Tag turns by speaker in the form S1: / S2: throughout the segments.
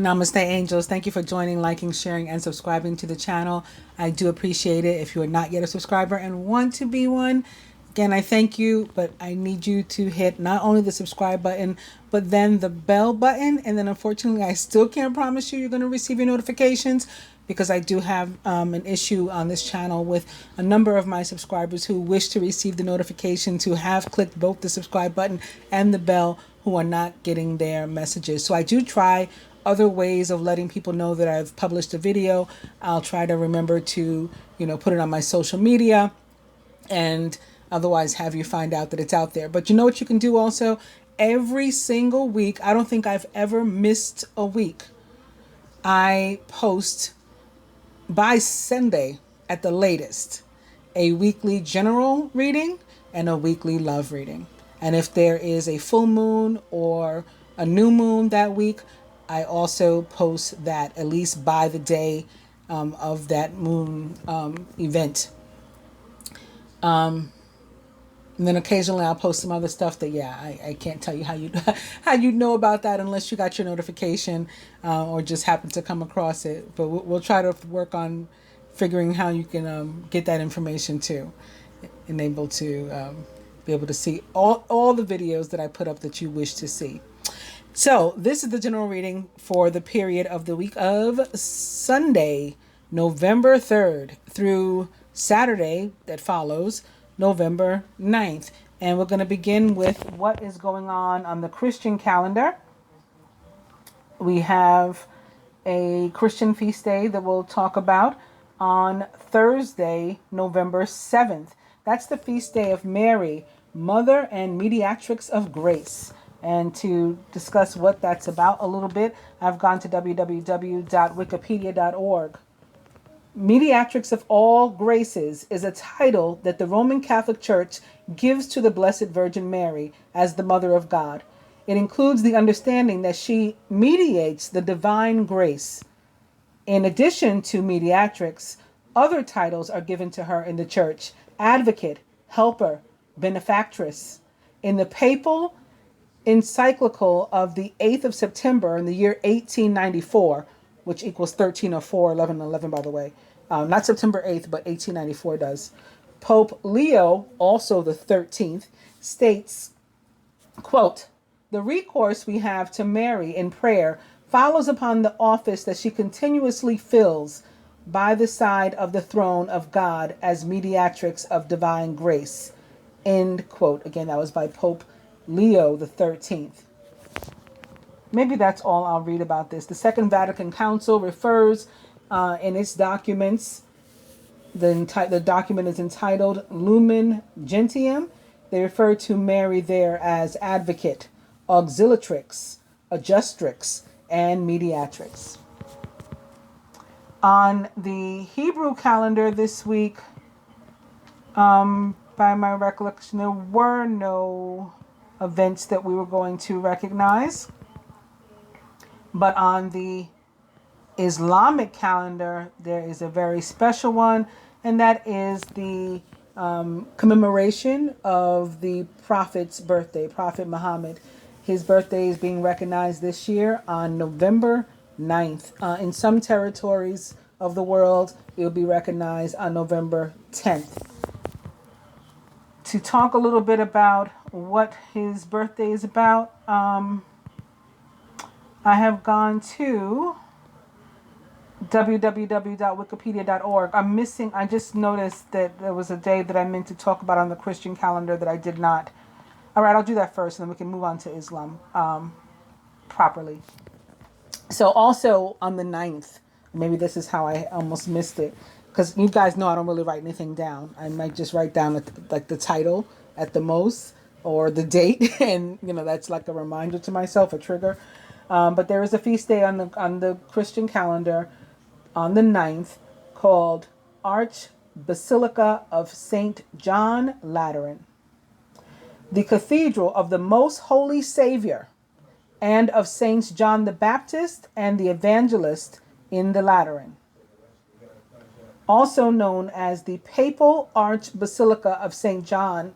S1: Namaste, angels. Thank you for joining, liking, sharing, and subscribing to the channel. I do appreciate it. If you are not yet a subscriber and want to be one, again, I thank you, but I need you to hit not only the subscribe button, but then the bell button. And then unfortunately, I still can't promise you're going to receive your notifications because I do have an issue on this channel with a number of my subscribers who wish to receive the notifications, who have clicked both the subscribe button and the bell, who are not getting their messages. So I do try other ways of letting people know that I've published a video. I'll try to remember to, put it on my social media and otherwise have you find out that it's out there. But you know what you can do also? Every single week, I don't think I've ever missed a week. I post by Sunday at the latest a weekly general reading and a weekly love reading. And if there is a full moon or a new moon that week, I also post that at least by the day of that moon event. And then occasionally I'll post some other stuff that, I can't tell you how you know about that unless you got your notification or just happen to come across it. But we'll try to work on figuring how you can get that information too, and able to be able to see all the videos that I put up that you wish to see. So this is the general reading for the period of the week of Sunday, November 3rd through Saturday that follows, November 9th. And we're going to begin with what is going on the Christian calendar. We have a Christian feast day that we'll talk about on Thursday, November 7th. That's the feast day of Mary, Mother and Mediatrix of Grace. And to discuss what that's about a little bit, I've gone to www.wikipedia.org. Mediatrix of all graces is a title that the Roman Catholic Church gives to the Blessed Virgin Mary as the Mother of God. It includes the understanding that she mediates the divine grace. In addition to mediatrix, other titles are given to her in the Church: advocate, helper, benefactress. In the papal encyclical of the 8th of September in the year 1894, which equals 1304, 1111, by the way. Not September 8th, but 1894 does. Pope Leo, also the 13th, states, quote, "The recourse we have to Mary in prayer follows upon the office that she continuously fills by the side of the throne of God as mediatrix of divine grace." End quote. Again, that was by Pope Leo the 13th. Maybe that's all I'll read about this. The Second Vatican Council refers in its documents, the document is entitled Lumen Gentium. They refer to Mary there as advocate, auxiliatrix, adjustrix, and mediatrix. On the Hebrew calendar this week, by my recollection, there were no events that we were going to recognize. But on the Islamic calendar, there is a very special one, and that is the commemoration of the Prophet's birthday, Prophet Muhammad. His birthday is being recognized this year on November 9th. In some territories of the world, it will be recognized on November 10th. To talk a little bit about what his birthday is about, I have gone to www.wikipedia.org. I just noticed that there was a day that I meant to talk about on the Christian calendar that I did not. All right, I'll do that first, and then we can move on to Islam properly. So also on the 9th, maybe this is how I almost missed it, because you guys know I don't really write anything down. I might just write down like the title at the most, or the date, and that's like a reminder to myself, a trigger. But there is a feast day on the Christian calendar on the 9th called Archbasilica of St. John Lateran, the Cathedral of the Most Holy Savior, and of Saints John the Baptist and the Evangelist in the Lateran. Also known as the Papal Archbasilica of St. John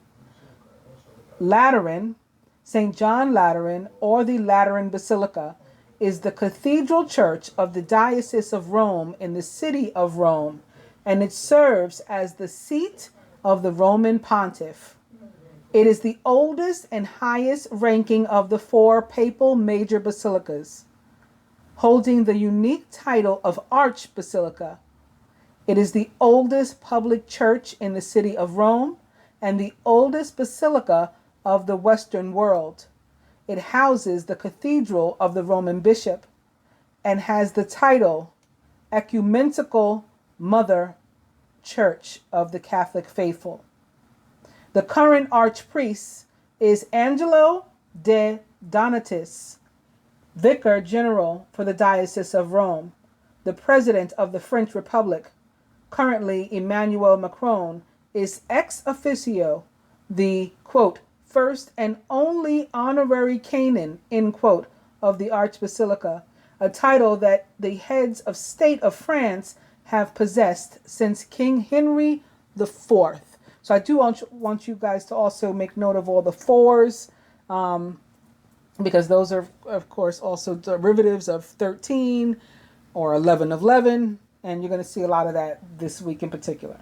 S1: Lateran, St. John Lateran, or the Lateran Basilica, is the cathedral church of the Diocese of Rome in the city of Rome, and it serves as the seat of the Roman pontiff. It is the oldest and highest ranking of the four papal major basilicas, holding the unique title of Archbasilica. It is the oldest public church in the city of Rome and the oldest basilica of the Western world. It houses the cathedral of the Roman bishop and has the title Ecumenical Mother Church of the Catholic Faithful. The current archpriest is Angelo de Donatis, Vicar General for the Diocese of Rome, the President of the French Republic. Currently, Emmanuel Macron is ex officio the, quote, first and only honorary canon, end quote, of the Archbasilica, a title that the heads of state of France have possessed since King Henry IV. So I do want you guys to also make note of all the fours, because those are, of course, also derivatives of 13 or 11 of 11, and you're going to see a lot of that this week in particular.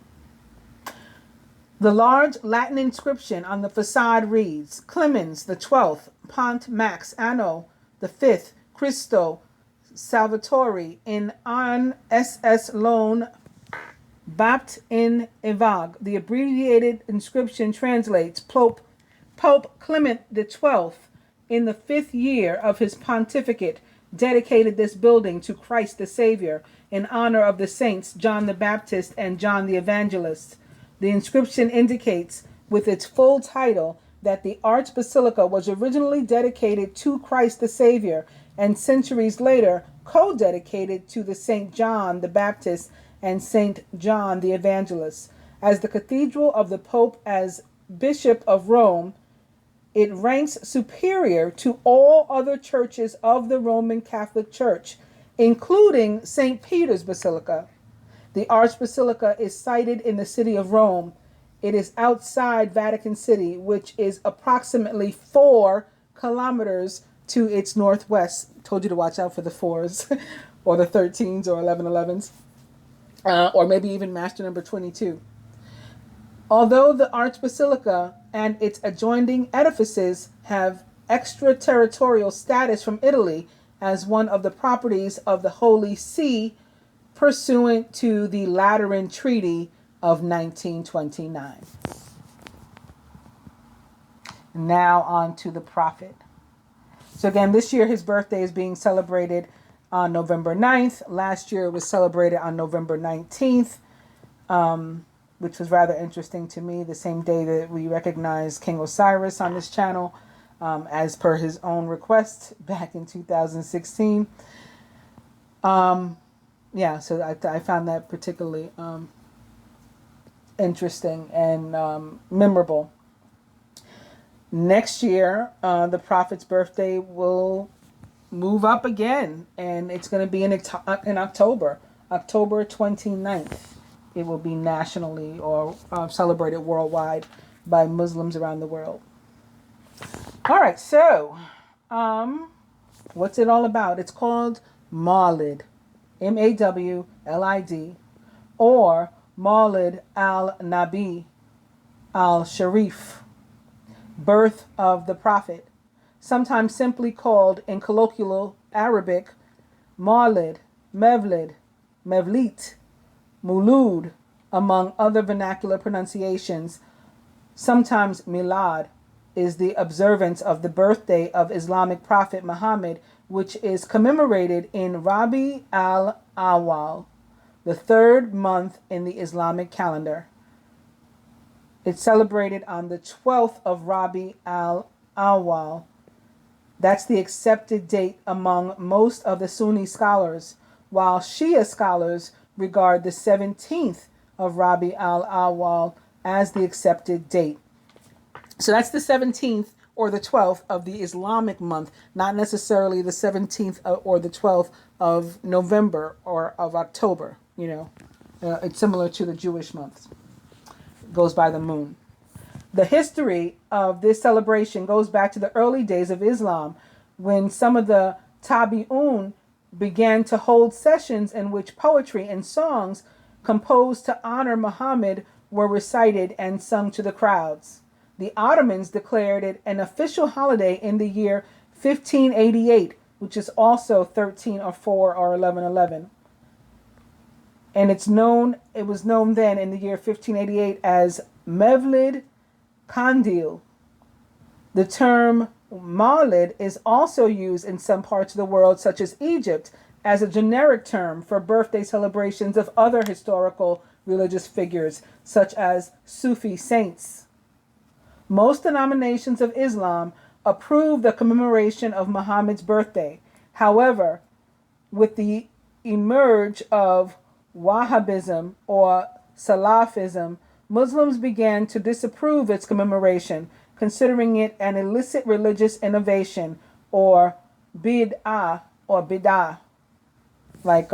S1: The large Latin inscription on the facade reads, Clemens the 12th, Pont Max Anno the 5th, Christo Salvatori in an SS Loan Bapt in Evag. The abbreviated inscription translates Pope Clement the 12th, in the 5th year of his pontificate, dedicated this building to Christ the Savior in honor of the saints John the Baptist and John the Evangelist. The inscription indicates with its full title that the Archbasilica was originally dedicated to Christ the Savior and centuries later co-dedicated to the Saint John the Baptist and Saint John the Evangelist. As the cathedral of the Pope as Bishop of Rome, it ranks superior to all other churches of the Roman Catholic Church, including St. Peter's Basilica. The Archbasilica is sited in the city of Rome. It is outside Vatican City, which is approximately 4 kilometers to its northwest. Told you to watch out for the 4s or the 13s or 1111s, or maybe even master number 22. Although the Archbasilica and its adjoining edifices have extraterritorial status from Italy as one of the properties of the Holy See pursuant to the Lateran Treaty of 1929. Now on to the prophet. So again, this year his birthday is being celebrated on November 9th. Last year it was celebrated on November 19th. Which was rather interesting to me, the same day that we recognized King Osiris on this channel, as per his own request back in 2016. So I found that particularly interesting and memorable. Next year, the prophet's birthday will move up again, and it's going to be in October, October 29th. It will be nationally or celebrated worldwide by Muslims around the world. All right, so what's it all about? It's called Mawlid, Mawlid, or Mawlid al-Nabi al-Sharif, birth of the prophet, sometimes simply called in colloquial Arabic Mawlid, Mevlid, Mevlit, Mulud, among other vernacular pronunciations. Sometimes Milad is the observance of the birthday of Islamic prophet Muhammad, which is commemorated in Rabi al-Awwal, the 3rd month in the Islamic calendar. It's celebrated on the 12th of Rabi al-Awwal. That's the accepted date among most of the Sunni scholars, while Shia scholars regard the 17th of Rabi al-Awwal as the accepted date. So that's the 17th or the 12th of the Islamic month, not necessarily the 17th or the 12th of November or of October. It's similar to the Jewish months. It goes by the moon. The history of this celebration goes back to the early days of Islam, when some of the Tabi'un began to hold sessions in which poetry and songs composed to honor Muhammad were recited and sung to the crowds. The Ottomans declared it an official holiday in the year 1588, which is also 1304 or 1111. And it was known then in the year 1588 as Mevlid Kandil. The term Mawlid is also used in some parts of the world, such as Egypt, as a generic term for birthday celebrations of other historical religious figures, such as Sufi saints. Most denominations of Islam approve the commemoration of Muhammad's birthday. However, with the emerge of Wahhabism or Salafism, Muslims began to disapprove its commemoration, considering it an illicit religious innovation or bid'ah, like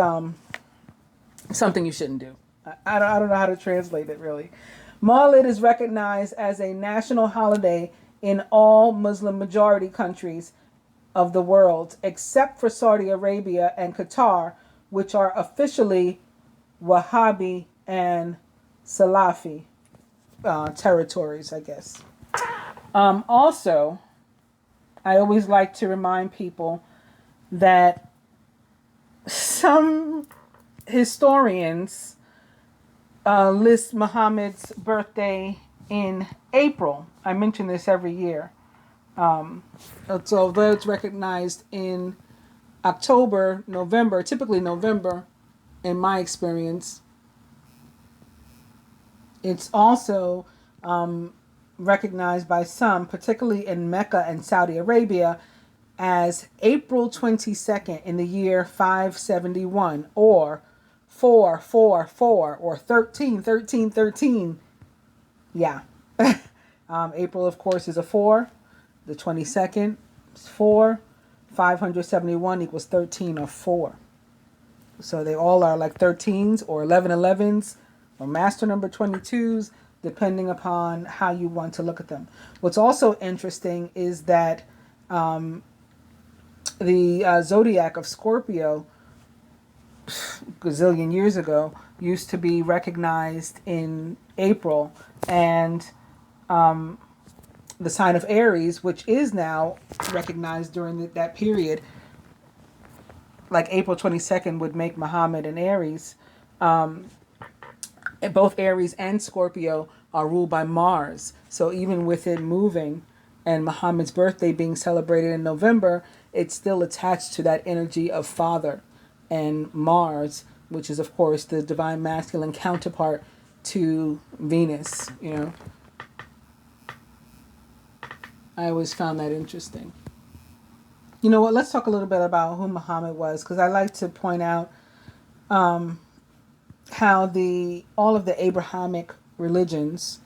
S1: something you shouldn't do. I don't know how to translate it really. Mawlid is recognized as a national holiday in all Muslim majority countries of the world, except for Saudi Arabia and Qatar, which are officially Wahhabi and Salafi territories, I guess. Also, I always like to remind people that some historians list Muhammad's birthday in April. I mention this every year. So although it's recognized in October, November, typically November, in my experience, it's also recognized by some, particularly in Mecca and Saudi Arabia, as April 22nd in the year 571, or 444, or 13. Yeah. April, of course, is a 4. The 22nd is 4. 571 equals 13 or 4. So they all are like 13s or 1111s or master number 22s, depending upon how you want to look at them. What's also interesting is that the zodiac of Scorpio, gazillion years ago, used to be recognized in April, and the sign of Aries, which is now recognized during that period, like April 22nd would make Muhammad an Aries. Both Aries and Scorpio are ruled by Mars. So even with it moving and Muhammad's birthday being celebrated in November, it's still attached to that energy of father and Mars, which is, of course, the divine masculine counterpart to Venus, you know. I always found that interesting. You know what? Let's talk a little bit about who Muhammad was, because I like to point out how all of the Abrahamic religions,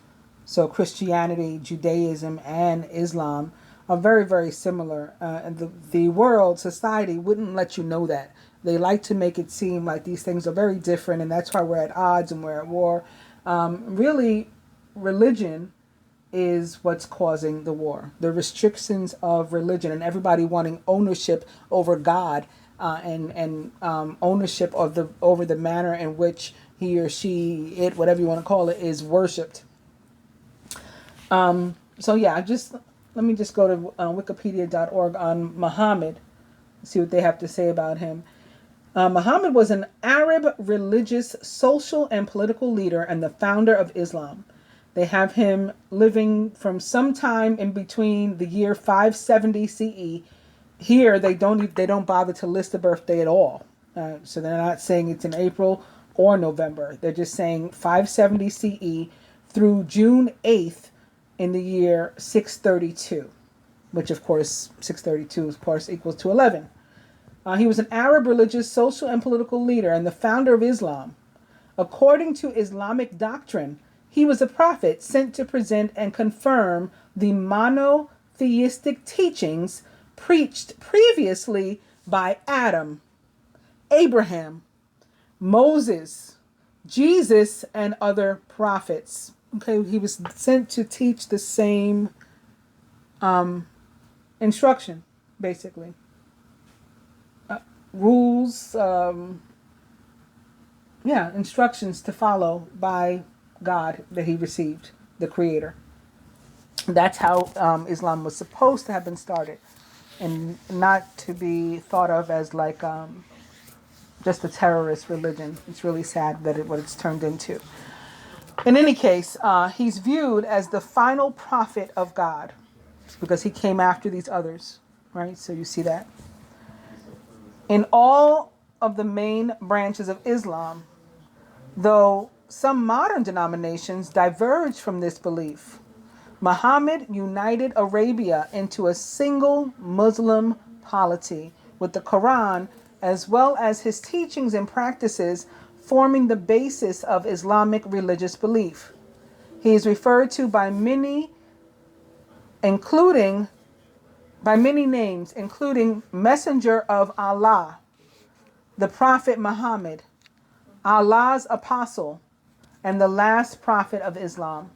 S1: so Christianity, Judaism, and Islam, are very, very similar. And the world, society, wouldn't let you know that. They like to make it seem like these things are very different, and that's why we're at odds and we're at war. Really, religion is what's causing the war. The restrictions of religion and everybody wanting ownership over God, and ownership of over the manner in which he or she, it, whatever you want to call it, is worshipped. So yeah, let me just go to wikipedia.org on Muhammad, see what they have to say about him. Muhammad was an Arab religious, social, and political leader and the founder of Islam. They have him living from some time in between the year 570 CE. Here, they don't bother to list the birthday at all. So they're not saying it's in April or November. They're just saying 570 CE through June 8th in the year 632, which of course 632 of course equals to 11. He was an Arab religious, social, and political leader and the founder of Islam. According to Islamic doctrine, he was a prophet sent to present and confirm the monotheistic teachings preached previously by Adam, Abraham, Moses, Jesus, and other prophets. Okay, he was sent to teach the same instruction, basically. rules, instructions to follow by God that he received, the creator. That's how Islam was supposed to have been started, and not to be thought of as like just a terrorist religion. It's really sad that what it's turned into. In any case, he's viewed as the final prophet of God because he came after these others, right? So you see that. In all of the main branches of Islam, though some modern denominations diverge from this belief, Muhammad united Arabia into a single Muslim polity, with the Quran as well as his teachings and practices forming the basis of Islamic religious belief. He is referred to by many names, including Messenger of Allah, the Prophet Muhammad, Allah's Apostle, and the last Prophet of Islam,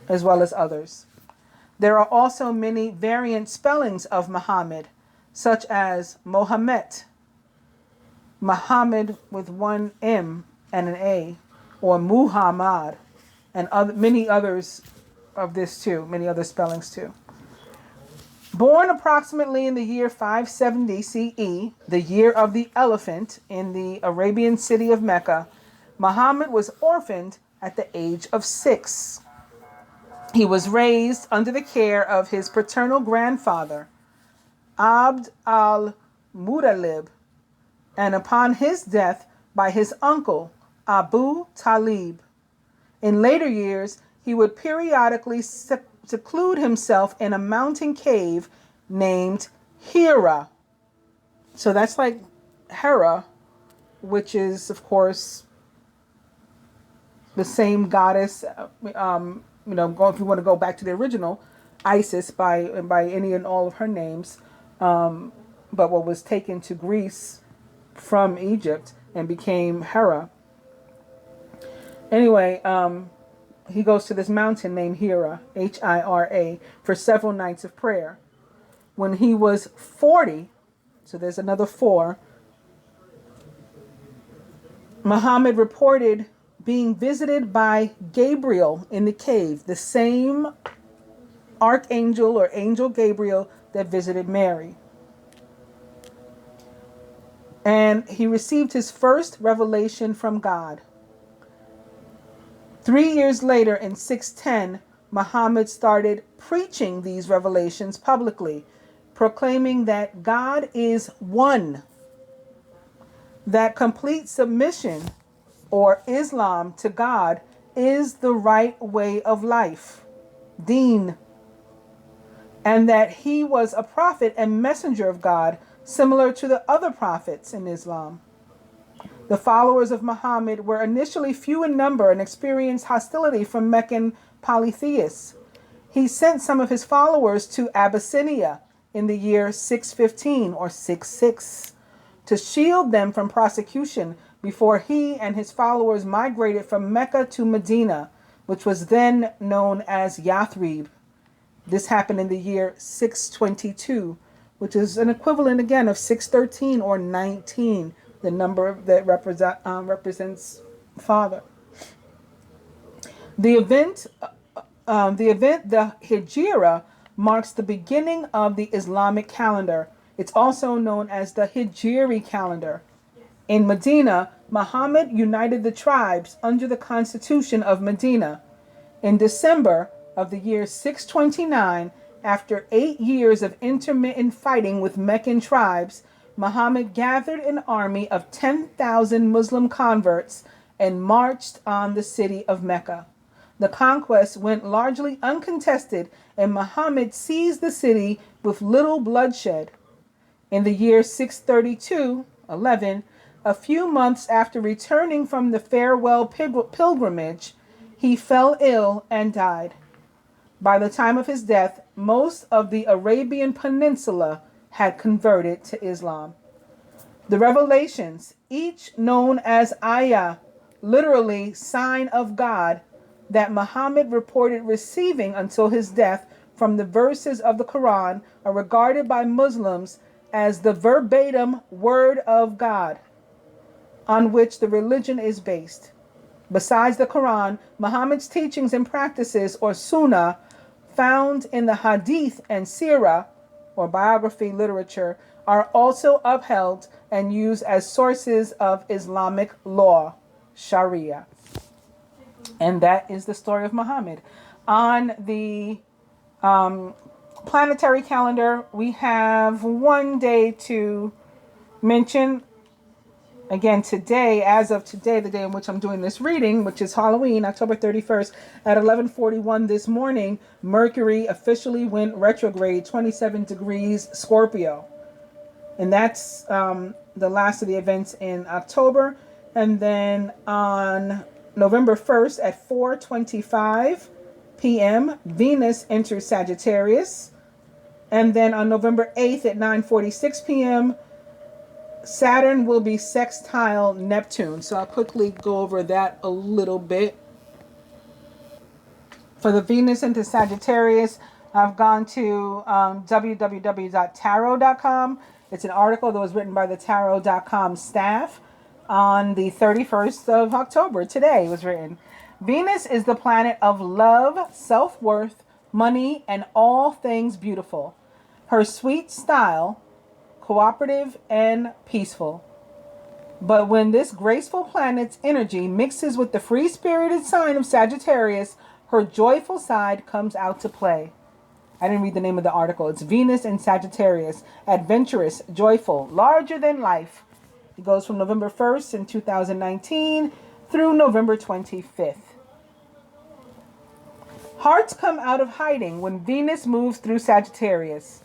S1: as well as others. There are also many variant spellings of Muhammad, such as Mohammed, Muhammad with one M and an A, or Muhammad, and many others of this too, many other spellings too. Born approximately in the year 570 CE, the year of the elephant, in the Arabian city of Mecca, Muhammad was orphaned at the age of 6. He was raised under the care of his paternal grandfather, Abd al-Muttalib, and upon his death by his uncle, Abu Talib. In later years, he would periodically seclude himself in a mountain cave named Hira. So that's like Hera, which is, of course, the same goddess. If you want to go back to the original, Isis by any and all of her names, but what was taken to Greece from Egypt and became Hera. Anyway, he goes to this mountain named Hira, Hira, for several nights of prayer. When he was 40, so there's another 4, Muhammad reported being visited by Gabriel in the cave, the same archangel or angel Gabriel that visited Mary. And he received his first revelation from God. 3 years later, in 610, Muhammad started preaching these revelations publicly, proclaiming that God is one, that complete submission or Islam to God is the right way of life, deen, and that he was a prophet and messenger of God, similar to the other prophets in Islam. The followers of Muhammad were initially few in number and experienced hostility from Meccan polytheists. He sent some of his followers to Abyssinia in the year 615 or 66 to shield them from prosecution before he and his followers migrated from Mecca to Medina, which was then known as Yathrib. This happened in the year 622, which is an equivalent again of 613 or 19, the number that represents father. The event, the Hijra, marks the beginning of the Islamic calendar. It's also known as the Hijri calendar. In Medina, Muhammad united the tribes under the constitution of Medina. In December of the year 629, after 8 years of intermittent fighting with Meccan tribes, Muhammad gathered an army of 10,000 Muslim converts and marched on the city of Mecca. The conquest went largely uncontested, and Muhammad seized the city with little bloodshed. In the year 632, a few months after returning from the farewell pilgrimage, he fell ill and died. By the time of his death, most of the Arabian Peninsula had converted to Islam. The revelations, each known as ayah, literally sign of God, that Muhammad reported receiving until his death from the verses of the Quran, are regarded by Muslims as the verbatim word of God on which the religion is based. Besides the Quran, Muhammad's teachings and practices, or Sunnah, found in the Hadith and Sirah, or biography literature, are also upheld and used as sources of Islamic law, Sharia. And that is the story of Muhammad. On the planetary calendar, we have one day to mention. Again, today, as of today, the day in which I'm doing this reading, which is Halloween, October 31st, at 11:41 this morning, Mercury officially went retrograde, 27 degrees Scorpio. And that's the last of the events in October. And then on November 1st at 4:25 p.m., Venus enters Sagittarius. And then on November 8th at 9:46 p.m., Saturn will be sextile Neptune. So I'll quickly go over that a little bit. For the Venus into Sagittarius, I've gone to www.tarot.com. It's an article that was written by the tarot.com staff on the 31st of October. Today it was written. Venus is the planet of love, self-worth, money, and all things beautiful. Her sweet style, cooperative and peaceful. But when this graceful planet's energy mixes with the free-spirited sign of Sagittarius, her joyful side comes out to play. I didn't read the name of the article. It's Venus in Sagittarius, adventurous, joyful, larger than life. It goes from November 1st in 2019 through November 25th. Hearts come out of hiding when Venus moves through Sagittarius.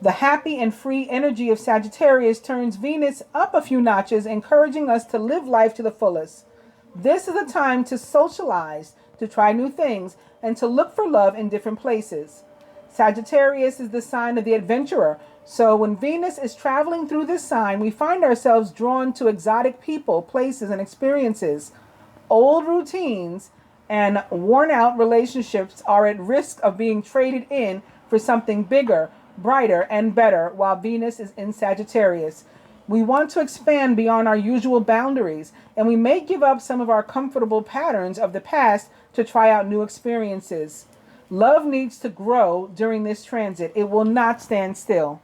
S1: The happy and free energy of Sagittarius turns Venus up a few notches, encouraging us to live life to the fullest. This is a time to socialize, to try new things, and to look for love in different places. Sagittarius is the sign of the adventurer, so when Venus is traveling through this sign, we find ourselves drawn to exotic people, places, and experiences. Old routines and worn-out relationships are at risk of being traded in for something bigger, brighter, and better while Venus is in Sagittarius. We want to expand beyond our usual boundaries, and we may give up some of our comfortable patterns of the past to try out new experiences. Love needs to grow during this transit. It will not stand still.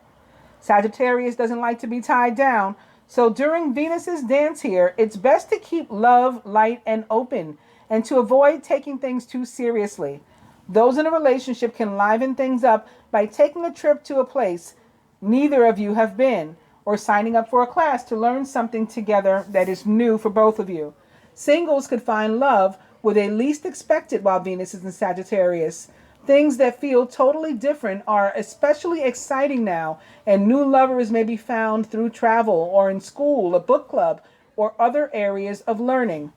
S1: Sagittarius doesn't like to be tied down, so during Venus's dance here, it's best to keep love light and open, and to avoid taking things too seriously. Those in a relationship can liven things up by taking a trip to a place neither of you have been, or signing up for a class to learn something together that is new for both of you. Singles could find love where they least expect it while Venus is in Sagittarius. Things that feel totally different are especially exciting now, and new lovers may be found through travel or in school, a book club, or other areas of learning.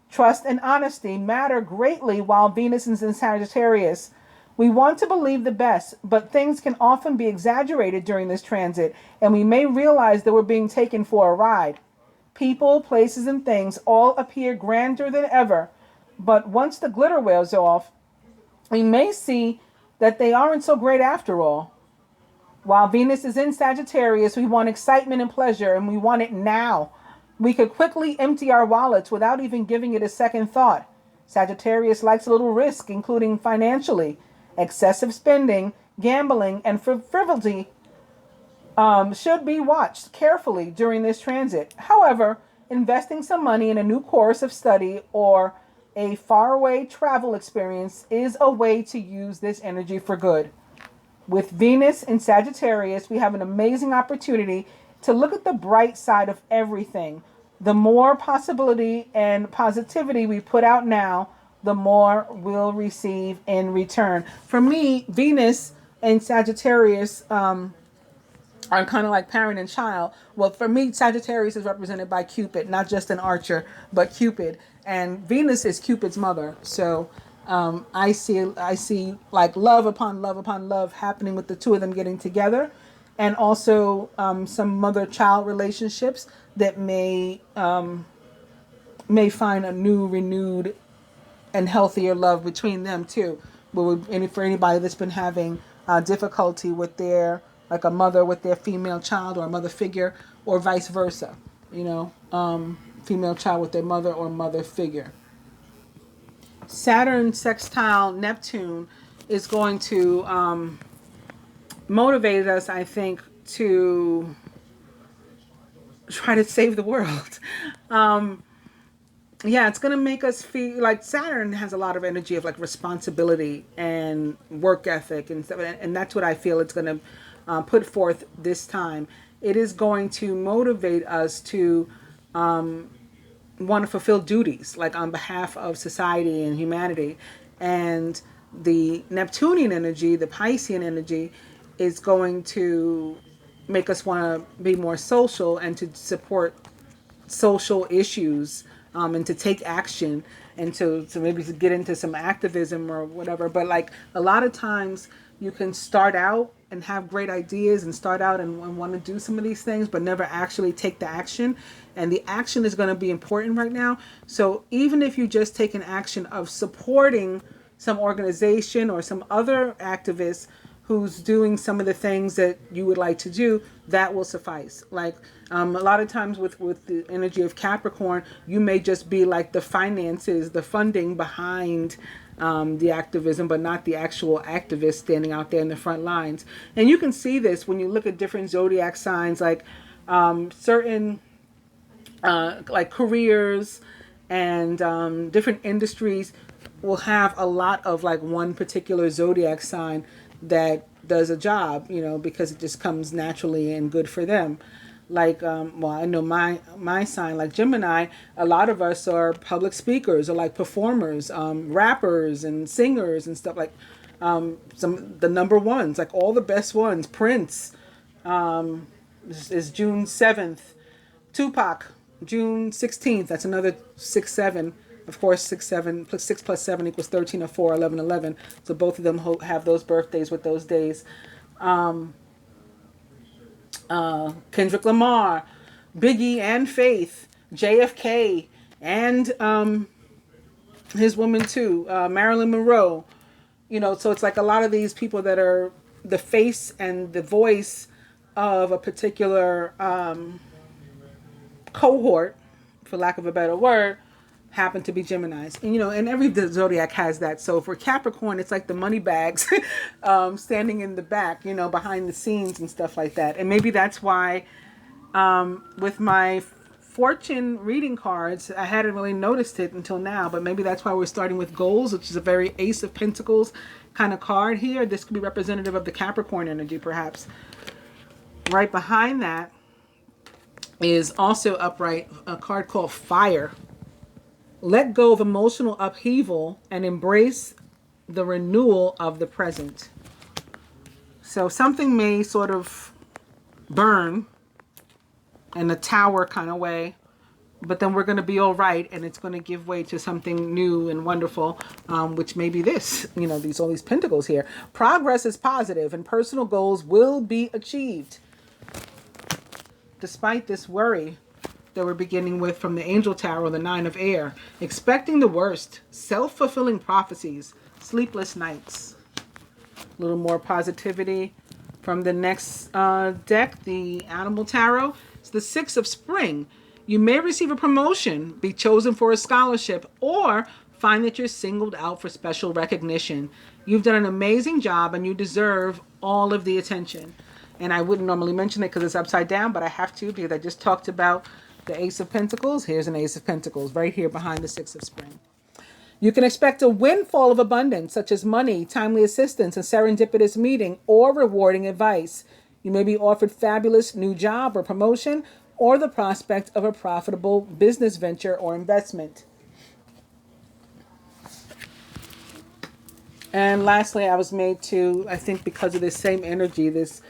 S1: Trust and honesty matter greatly while Venus is in Sagittarius. We want to believe the best, but things can often be exaggerated during this transit, and we may realize that we're being taken for a ride. People, places, and things all appear grander than ever, but once the glitter wears off, we may see that they aren't so great after all. While Venus is in Sagittarius, we want excitement and pleasure, and we want it now. We could quickly empty our wallets without even giving it a second thought. Sagittarius likes a little risk, including financially. Excessive spending, gambling, and frivolity should be watched carefully during this transit. However, investing some money in a new course of study or a faraway travel experience is a way to use this energy for good. With Venus in Sagittarius, we have an amazing opportunity to look at the bright side of everything. The more possibility and positivity we put out now, the more we'll receive in return. For me, Venus and Sagittarius are kind of like parent and child. Well, for me, Sagittarius is represented by Cupid, not just an archer, but Cupid. And Venus is Cupid's mother. So I see like love upon love upon love happening with the two of them getting together. And also some mother-child relationships that may find a new, renewed, and healthier love between them too. And for anybody that's been having difficulty with their like a mother with their female child or a mother figure, or vice versa, you know, female child with their mother or mother figure. Saturn sextile Neptune is going to motivate us, I think, to try to save the world. Yeah, it's going to make us feel like Saturn has a lot of energy of like responsibility and work ethic and stuff. And that's what I feel it's going to put forth this time. It is going to motivate us to want to fulfill duties like on behalf of society and humanity. And the Neptunian energy, the Piscean energy, is going to make us want to be more social and to support social issues, and to take action, and to maybe to get into some activism or whatever. But like a lot of times you can start out and have great ideas and start out and want to do some of these things, but never actually take the action. And the action is going to be important right now. So even if you just take an action of supporting some organization or some other activist who's doing some of the things that you would like to do, that will suffice. Like a lot of times with the energy of Capricorn, you may just be like the finances, the funding behind the activism, but not the actual activists standing out there in the front lines. And you can see this when you look at different zodiac signs, like certain like careers and different industries will have a lot of like one particular zodiac sign that does a job, you know, because it just comes naturally and good for them. Like, well, I know my sign, like Gemini, a lot of us are public speakers or like performers, rappers and singers and stuff, like the number ones, like all the best ones. Prince is June 7th. Tupac, June 16th. That's another 6-7. Of course, 6-7 plus 6 plus 7 equals 13 or 4, 11, 11. So both of them have those birthdays with those days. Kendrick Lamar, Biggie and Faith, JFK, and his woman too, Marilyn Monroe. You know, so it's like a lot of these people that are the face and the voice of a particular cohort, for lack of a better word, happen to be Geminis. And, you know, and every zodiac has that. So for Capricorn, it's like the money bags standing in the back, you know, behind the scenes and stuff like that. And maybe that's why with my fortune reading cards, I hadn't really noticed it until now, but maybe that's why we're starting with goals, which is a very Ace of Pentacles kind of card here. This could be representative of the Capricorn energy, perhaps. Right behind that is also upright a card called Fire. Let go of emotional upheaval and embrace the renewal of the present. So something may sort of burn in a tower kind of way, but then we're going to be all right, and it's going to give way to something new and wonderful, which may be this, you know, all these pentacles here. Progress is positive and personal goals will be achieved. Despite this worry that we're beginning with from the Angel Tarot, the Nine of Air, expecting the worst, self-fulfilling prophecies, sleepless nights. A little more positivity from the next deck, the Animal Tarot. It's the Six of Spring. You may receive a promotion, be chosen for a scholarship, or find that you're singled out for special recognition. You've done an amazing job and you deserve all of the attention. And I wouldn't normally mention it because it's upside down, but I have to because I just talked about the Ace of Pentacles. Here's an Ace of Pentacles right here behind the Six of Spring. You can expect a windfall of abundance, such as money, timely assistance, a serendipitous meeting, or rewarding advice. You may be offered fabulous new job or promotion, or the prospect of a profitable business venture or investment. And lastly, I was made to, I think because of this same energy, this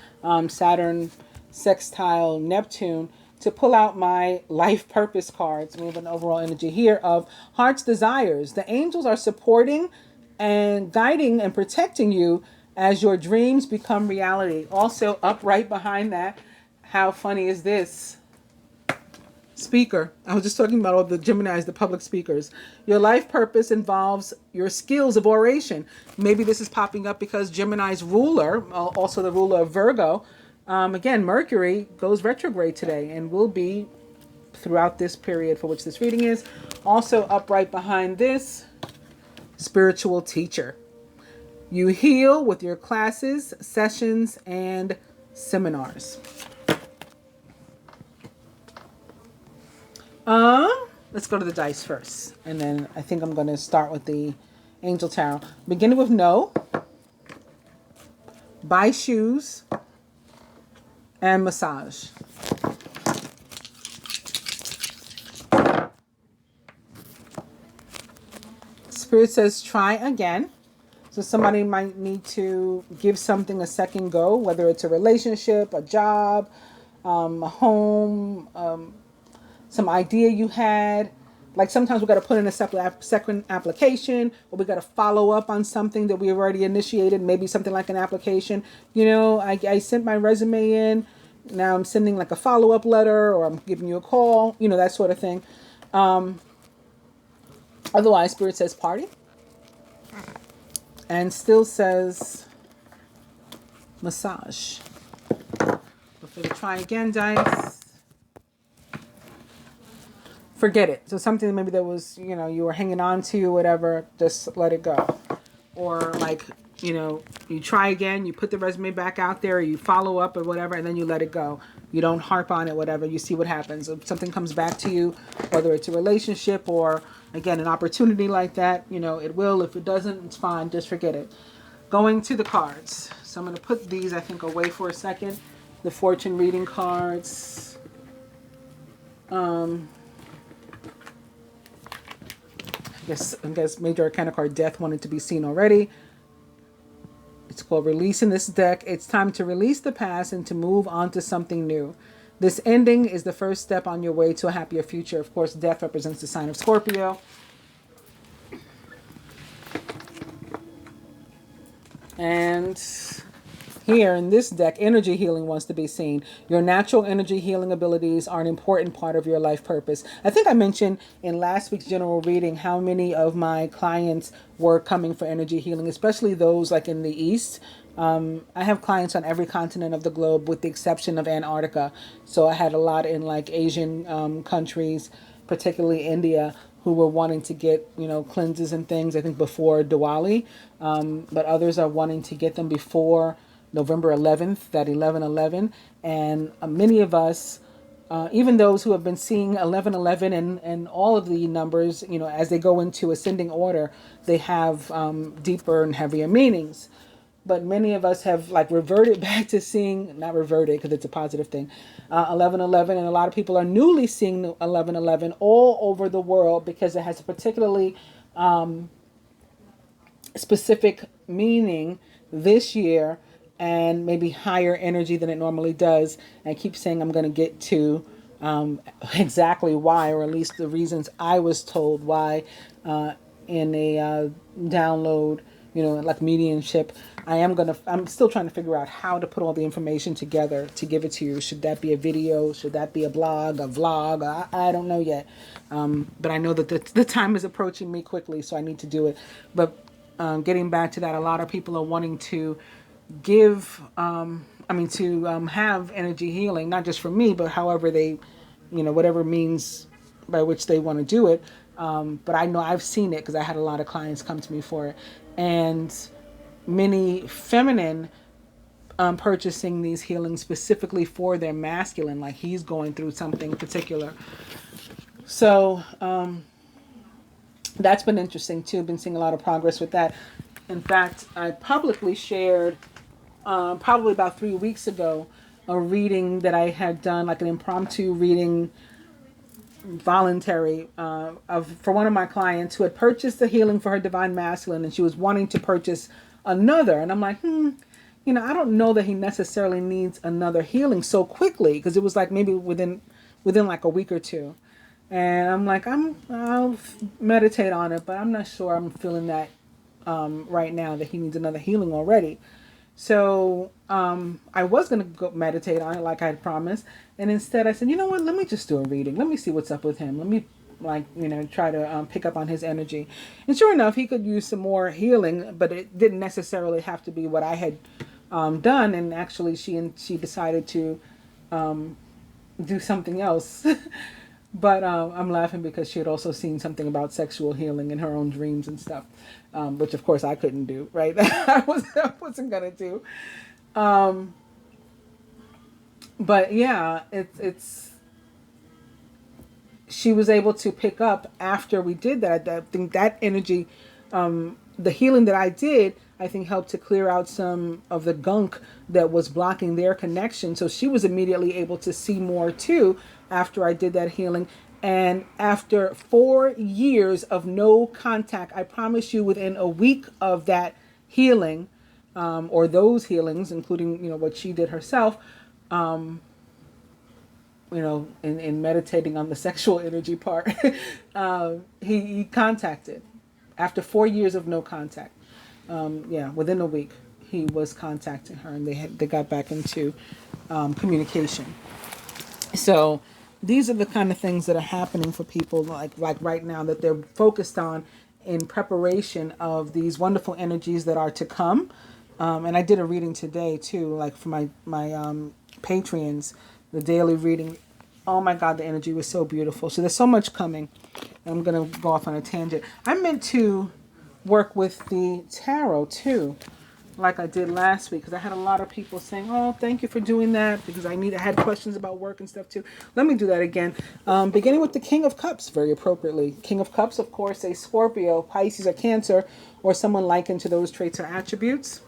S1: Saturn sextile Neptune, to pull out my life purpose cards. We have an overall energy here of heart's desires. The angels are supporting and guiding and protecting you as your dreams become reality. Also up right behind that, how funny is this? Speaker. I was just talking about all the Geminis, the public speakers. Your life purpose involves your skills of oration. Maybe this is popping up because Gemini's ruler, also the ruler of Virgo, Again, Mercury goes retrograde today and will be throughout this period for which this reading is. Also up right behind this, spiritual teacher. You heal with your classes, sessions, and seminars. Let's go to the dice first. And then I think I'm going to start with the Angel Tarot. Beginning with no, buy shoes, and massage. Spirit says try again. So somebody might need to give something a second go, whether it's a relationship, a job, a home, some idea you had. Like sometimes we got to put in a second application, or we got to follow up on something that we've already initiated, maybe something like an application. You know, I sent my resume in. Now I'm sending like a follow-up letter, or I'm giving you a call, you know, that sort of thing. Otherwise, Spirit says party. And still says massage. Before we try again, dice. Forget it. So something maybe that was, you know, you were hanging on to or whatever, just let it go. Or like, you know, you try again, you put the resume back out there, or you follow up or whatever, and then you let it go. You don't harp on it, whatever. You see what happens. If something comes back to you, whether it's a relationship or, again, an opportunity like that, you know, it will. If it doesn't, it's fine. Just forget it. Going to the cards. So I'm going to put these, I think, away for a second. The fortune reading cards. I guess Major Arcana card Death wanted to be seen already. It's called Release in this deck. It's time to release the past and to move on to something new. This ending is the first step on your way to a happier future. Of course, Death represents the sign of Scorpio. And here in this deck, energy healing wants to be seen. Your natural energy healing abilities are an important part of your life purpose. I think I mentioned in last week's general reading how many of my clients were coming for energy healing, especially those like in the East. I have clients on every continent of the globe with the exception of Antarctica. So I had a lot in like Asian countries, particularly India, who were wanting to get, you know, cleanses and things, I think before Diwali. But others are wanting to get them before November 11th, that 11/11. And many of us, even those who have been seeing 11/11 and all of the numbers, you know, as they go into ascending order, they have deeper and heavier meanings. But many of us have like reverted back to seeing, not reverted because it's a positive thing, 11/11. And a lot of people are newly seeing 11/11 all over the world because it has a particularly specific meaning this year and maybe higher energy than it normally does. And I keep saying I'm going to get to exactly why, or at least the reasons I was told why in a download, you know, like mediumship. I'm still trying to figure out how to put all the information together to give it to you. Should that be a video? Should that be a blog, a vlog? I don't know yet. But I know that the time is approaching me quickly, so I need to do it. But getting back to that, a lot of people are wanting to give, have energy healing, not just for me, but however they, you know, whatever means by which they want to do it. But I know I've seen it because I had a lot of clients come to me for it. And many feminine purchasing these healings specifically for their masculine, like he's going through something particular. So that's been interesting too. Been seeing a lot of progress with that. In fact, I publicly shared probably about 3 weeks ago a reading that I had done, like an impromptu reading, voluntary, for one of my clients who had purchased the healing for her divine masculine, and she was wanting to purchase another. And I'm like, you know, I don't know that he necessarily needs another healing so quickly, because it was like maybe within like a week or two. And I'm like, I'll meditate on it, but I'm not sure I'm feeling that right now that he needs another healing already. So I was going to go meditate on it like I had promised. And instead I said, you know what, let me just do a reading. Let me see what's up with him. Let me, like, you know, try to pick up on his energy. And sure enough, he could use some more healing, but it didn't necessarily have to be what I had done, and actually she decided to do something else. But I'm laughing because she had also seen something about sexual healing in her own dreams and stuff, which of course I couldn't do, right? I wasn't gonna do. But yeah, it's she was able to pick up after we did that. I think that energy, the healing that I did, I think helped to clear out some of the gunk that was blocking their connection. So she was immediately able to see more too after I did that healing. And after 4 years of no contact, I promise you, within a week of that healing, or those healings, including, what she did herself, in meditating on the sexual energy part, he contacted after 4 years of no contact. Within a week, he was contacting her, and they got back into communication. So these are the kind of things that are happening for people, like right now, that they're focused on in preparation of these wonderful energies that are to come. And I did a reading today too, like for my Patreons, the daily reading. Oh my God, the energy was so beautiful. So there's so much coming. I'm going to go off on a tangent. I meant to work with the tarot too, like I did last week, because I had a lot of people saying, oh, thank you for doing that, because I had questions about work and stuff too. Let me do that again. Beginning with the King of Cups, very appropriately. King of Cups, of course, a Scorpio, Pisces, or Cancer, or someone likened to those traits or attributes.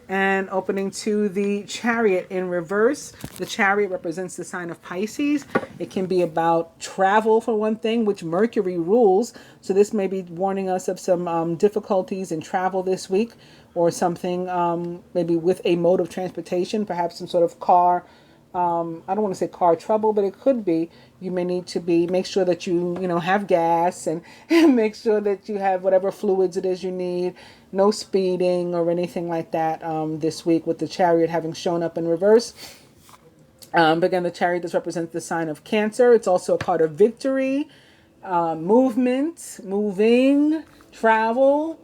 S1: And opening to the Chariot in reverse. The Chariot represents the sign of Pisces. It can be about travel, for one thing, which Mercury rules. So this may be warning us of some difficulties in travel this week, or something maybe with a mode of transportation, perhaps some sort of car. I don't want to say car trouble, but it could be. You may need to make sure that you have gas, and make sure that you have whatever fluids it is you need. No speeding or anything like that this week, with the Chariot having shown up in reverse. But again, the Chariot does represent the sign of Cancer. It's also a card of victory, movement, moving, travel.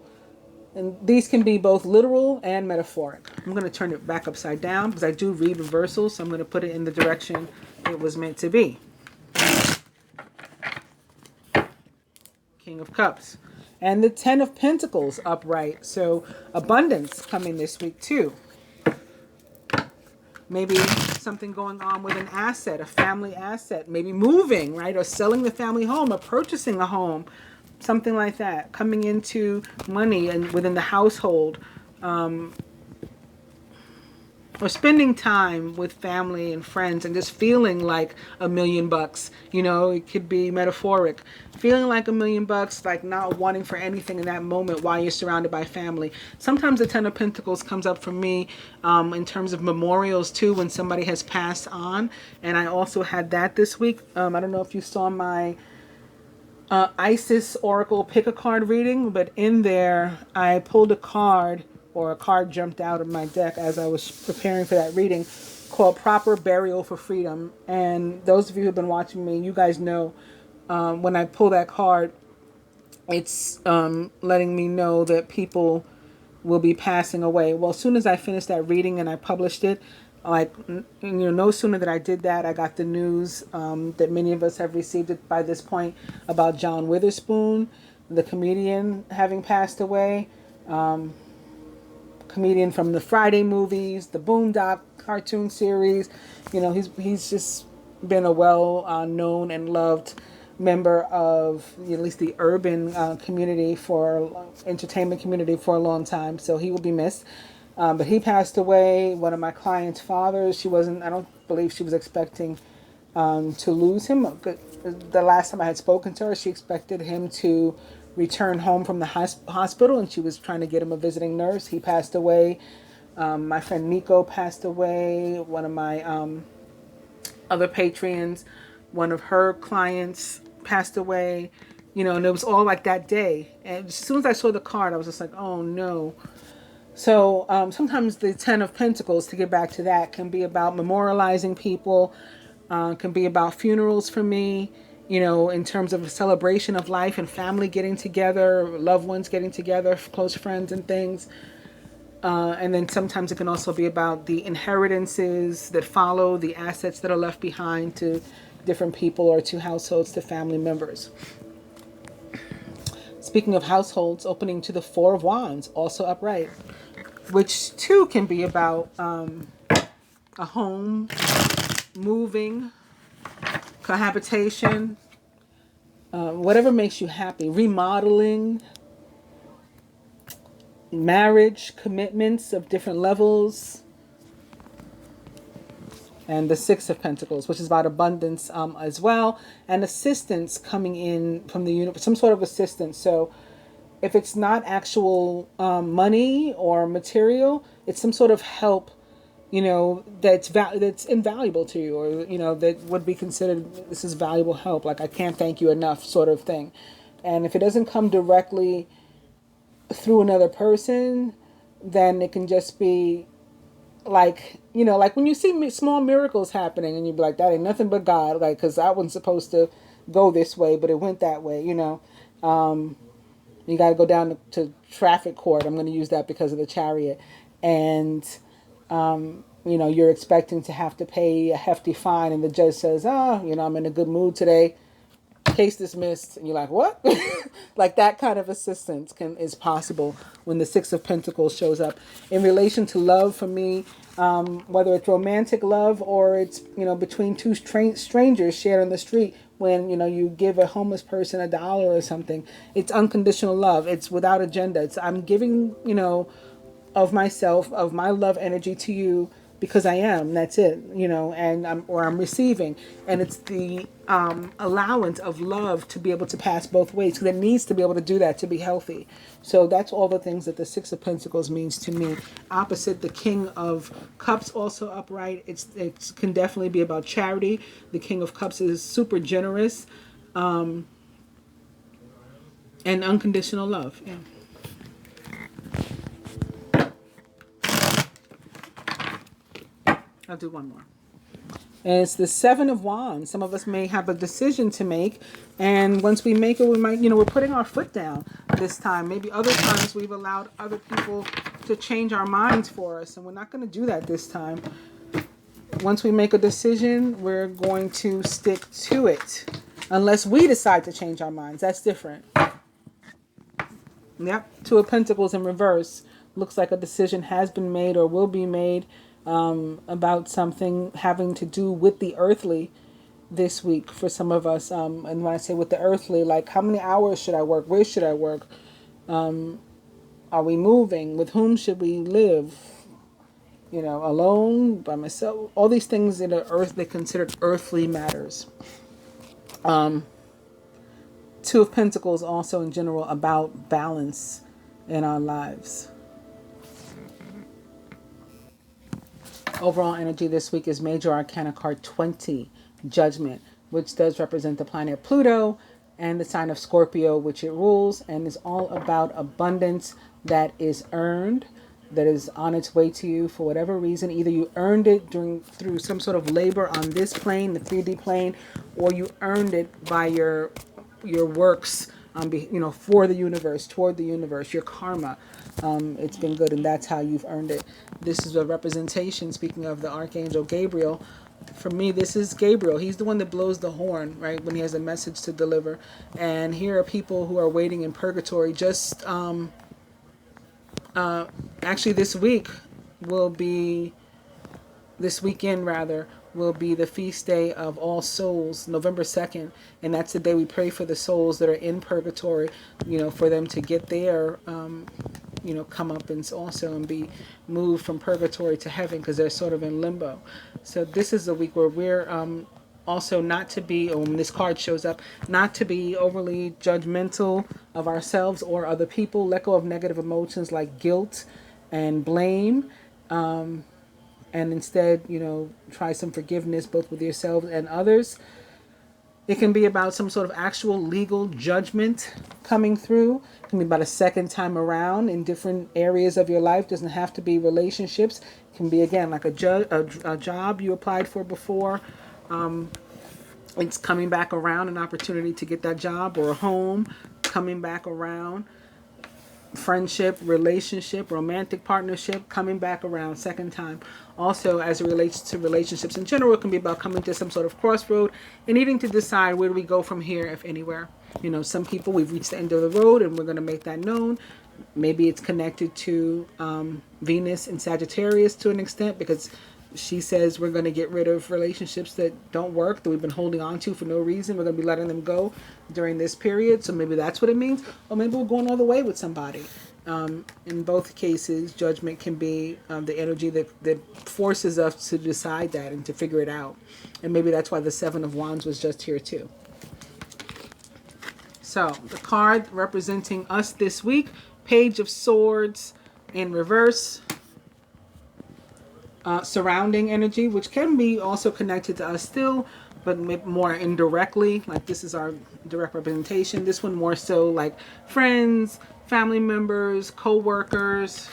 S1: And these can be both literal and metaphoric. I'm going to turn it back upside down because I do read reversals, so I'm going to put it in the direction it was meant to be. King of Cups. And the Ten of Pentacles upright. So abundance coming this week too. Maybe something going on with an asset, a family asset. Maybe moving, right? Or selling the family home, or purchasing a home. Something like that. Coming into money and within the household. Or spending time with family and friends and just feeling like $1 million. It could be metaphoric. Feeling like $1 million, like not wanting for anything in that moment while you're surrounded by family. Sometimes the Ten of Pentacles comes up for me in terms of memorials too, when somebody has passed on. And I also had that this week. I don't know if you saw my Isis Oracle pick a card reading, but in there I pulled a card, or a card jumped out of my deck as I was preparing for that reading, called Proper Burial for Freedom. And those of you who have been watching me, you guys know when I pull that card, it's letting me know that people will be passing away. Well, as soon as I finished that reading and I published it, no sooner that I did that, I got the news that many of us have received it by this point, about John Witherspoon, the comedian, having passed away. Comedian from the Friday movies, the Boondock cartoon series. He's just been a well-known and loved member of at least the urban community, for entertainment community, for a long time. So he will be missed. But he passed away. One of my client's fathers, I don't believe she was expecting to lose him. The last time I had spoken to her, she expected him to return home from the hospital, and she was trying to get him a visiting nurse. He passed away. My friend Nico passed away. One of my other patrons, one of her clients passed away. And it was all like that day. And as soon as I saw the card, I was just like, oh no. So sometimes the Ten of Pentacles, to get back to that, can be about memorializing people, can be about funerals for me, in terms of a celebration of life and family getting together, loved ones getting together, close friends and things. And then sometimes it can also be about the inheritances that follow, the assets that are left behind to different people or to households, to family members. Speaking of households, opening to the Four of Wands, also upright, which too can be about a home, moving, cohabitation, whatever makes you happy, remodeling, marriage, commitments of different levels. And the Six of Pentacles, which is about abundance as well, and assistance coming in from the universe, some sort of assistance. So if it's not actual money or material, it's some sort of help, that's invaluable to you, or that would be considered, this is valuable help, like I can't thank you enough sort of thing. And if it doesn't come directly through another person, then it can just be like, like when you see small miracles happening and you be like, that ain't nothing but God, like, because I wasn't supposed to go this way, but it went that way. You got to go down to traffic court. I'm going to use that because of the Chariot. And you're expecting to have to pay a hefty fine, and the judge says, I'm in a good mood today, case dismissed. And you're like, what? Like that kind of assistance is possible when the Six of Pentacles shows up. In relation to love, for me, whether it's romantic love or it's, between two strangers shared on the street, when, you give a homeless person $1 or something, it's unconditional love. It's without agenda. It's, I'm giving, of myself, of my love energy to you, because I am, that's it, and I'm receiving. And it's the allowance of love to be able to pass both ways, because it needs to be able to do that to be healthy. So that's all the things that the Six of Pentacles means to me. Opposite, the King of Cups, also upright. It can definitely be about charity. The King of Cups is super generous, and unconditional love. Yeah. I'll do one more. And it's the Seven of Wands. Some of us may have a decision to make, and once we make it, we might, we're putting our foot down this time. Maybe other times we've allowed other people to change our minds for us, and we're not going to do that this time. Once we make a decision, we're going to stick to it, unless we decide to change our minds. That's different. Yep, Two of Pentacles in reverse. Looks like a decision has been made or will be made about something having to do with the earthly this week for some of us. And when I say with the earthly, like how many hours should I work? Where should I work? Are we moving? With whom should we live? Alone, by myself? All these things that are they considered earthly matters. Two of Pentacles also in general about balance in our lives. Overall energy this week is Major Arcana card 20, Judgment, which does represent the planet Pluto and the sign of Scorpio, which it rules, and is all about abundance that is earned, that is on its way to you for whatever reason. Either you earned it through some sort of labor on this plane, the 3D plane, or you earned it by your works, for the universe, toward the universe, your karma. It's been good, and that's how you've earned it. This is a representation, speaking of the Archangel Gabriel. For me, this is Gabriel. He's the one that blows the horn, right, when he has a message to deliver. And here are people who are waiting in purgatory. Just actually this weekend will be the feast day of All Souls, November 2nd, and that's the day we pray for the souls that are in purgatory, for them to get there, come up and also and be moved from purgatory to heaven, because they're sort of in limbo. So this is the week where we're also not to be, or when this card shows up, not to be overly judgmental of ourselves or other people. Let go of negative emotions like guilt and blame. And instead, try some forgiveness both with yourselves and others. It can be about some sort of actual legal judgment coming through. It can be about a second time around in different areas of your life. It doesn't have to be relationships. It can be, again, like a job you applied for before. It's coming back around, an opportunity to get that job, or a home coming back around. friendship, relationship, romantic partnership, coming back around second time. Also, as it relates to relationships in general, it can be about coming to some sort of crossroad and needing to decide where do we go from here, if anywhere. You know, some people, we've reached the end of the road and we're going to make that known. Maybe it's connected to Venus and Sagittarius to an extent, because she says we're going to get rid of relationships that don't work, that we've been holding on to for no reason. We're going to be letting them go during this period. So maybe that's what it means. Or maybe we're going all the way with somebody. In both cases, judgment can be the energy that forces us to decide that and to figure it out. And maybe that's why the Seven of Wands was just here too. So the card representing us this week, Page of Swords in reverse. Surrounding energy, which can be also connected to us still, but more indirectly. Like this is our direct representation. This one more so like friends, family members, co-workers.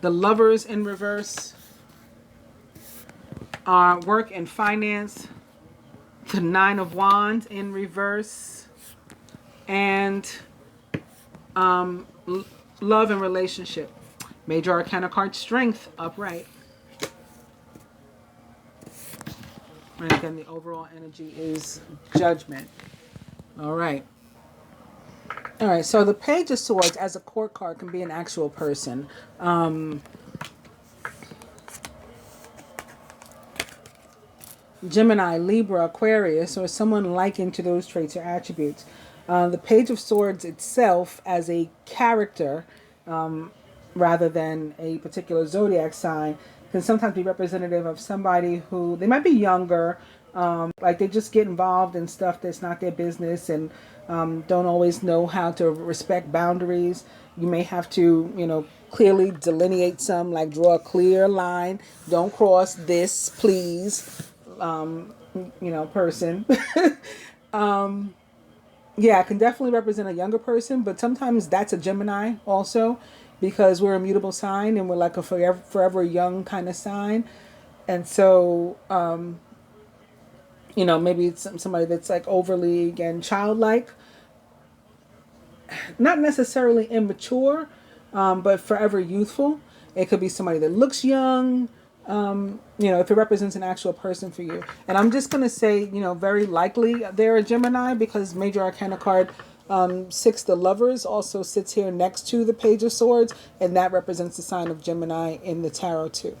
S1: The Lovers in reverse. Work and finance. The Nine of Wands in reverse. And love and relationship. Major Arcana card, Strength, upright. And again, the overall energy is Judgment. All right. All right, so the Page of Swords as a court card can be an actual person. Gemini, Libra, Aquarius, or someone likened to those traits or attributes. The Page of Swords itself as a character, rather than a particular zodiac sign, can sometimes be representative of somebody who, they might be younger, like they just get involved in stuff that's not their business, and don't always know how to respect boundaries. You may have to, you know, clearly delineate some, like draw a clear line. Don't cross this, please, you know, person. Yeah, it can definitely represent a younger person, but sometimes that's a Gemini also, because we're a mutable sign and we're like a forever young kind of sign. And so, you know, maybe it's somebody that's like overly, again, childlike. Not necessarily immature, but forever youthful. It could be somebody that looks young, you know, if it represents an actual person for you. And I'm just going to say, you know, very likely they're a Gemini, because Major Arcana card 6, the Lovers, also sits here next to the Page of Swords, and that represents the sign of Gemini in the tarot too.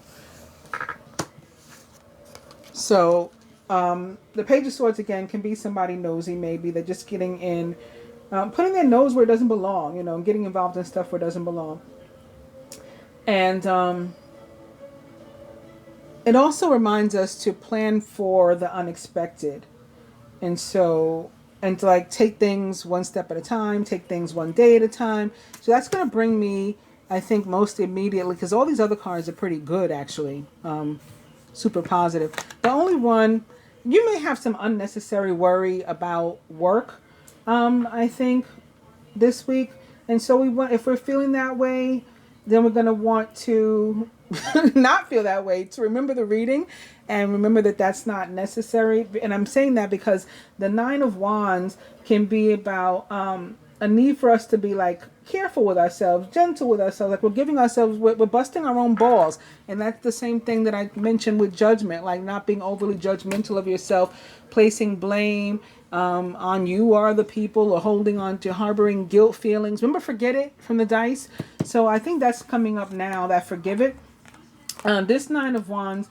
S1: So the Page of Swords, again, can be somebody nosy. Maybe they're just getting in, putting their nose where it doesn't belong, you know, getting involved in stuff where it doesn't belong. And it also reminds us to plan for the unexpected. And so, and to like take things one step at a time, take things one day at a time. So that's going to bring me, I think, most immediately, because all these other cards are pretty good, actually. Super positive. The only one, you may have some unnecessary worry about work, I think, this week. And so we want, if we're feeling that way, then we're going to want to not feel that way, to remember the reading and remember that that's not necessary. And I'm saying that because the Nine of Wands can be about a need for us to be like careful with ourselves, gentle with ourselves, like we're giving ourselves, we're busting our own balls. And that's the same thing that I mentioned with judgment, like not being overly judgmental of yourself, placing blame on you or other people, or holding on to harboring guilt feelings. Remember, forget it from the dice. So I think that's coming up now, that forgive it. This Nine of Wands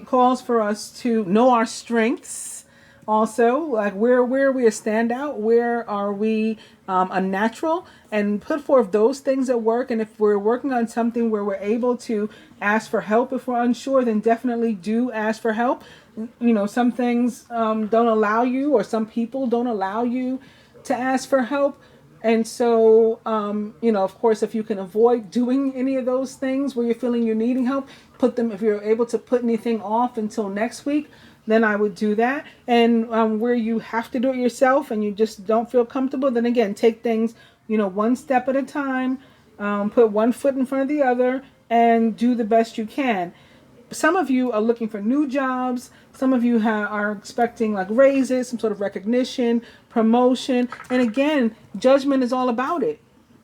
S1: calls for us to know our strengths. Also, like where are we a standout? Where are we a natural? And put forth those things at work. And if we're working on something where we're able to ask for help if we're unsure, then definitely do ask for help. You know, some things don't allow you, or some people don't allow you to ask for help. And so, you know, of course, if you can avoid doing any of those things where you're feeling you're needing help, put them, if you're able to put anything off until next week, then I would do that. And where you have to do it yourself and you just don't feel comfortable, then again, take things, you know, one step at a time, put one foot in front of the other, and do the best you can. Some of you are looking for new jobs. Some of you are expecting like raises, some sort of recognition, promotion. And again, judgment is all about it.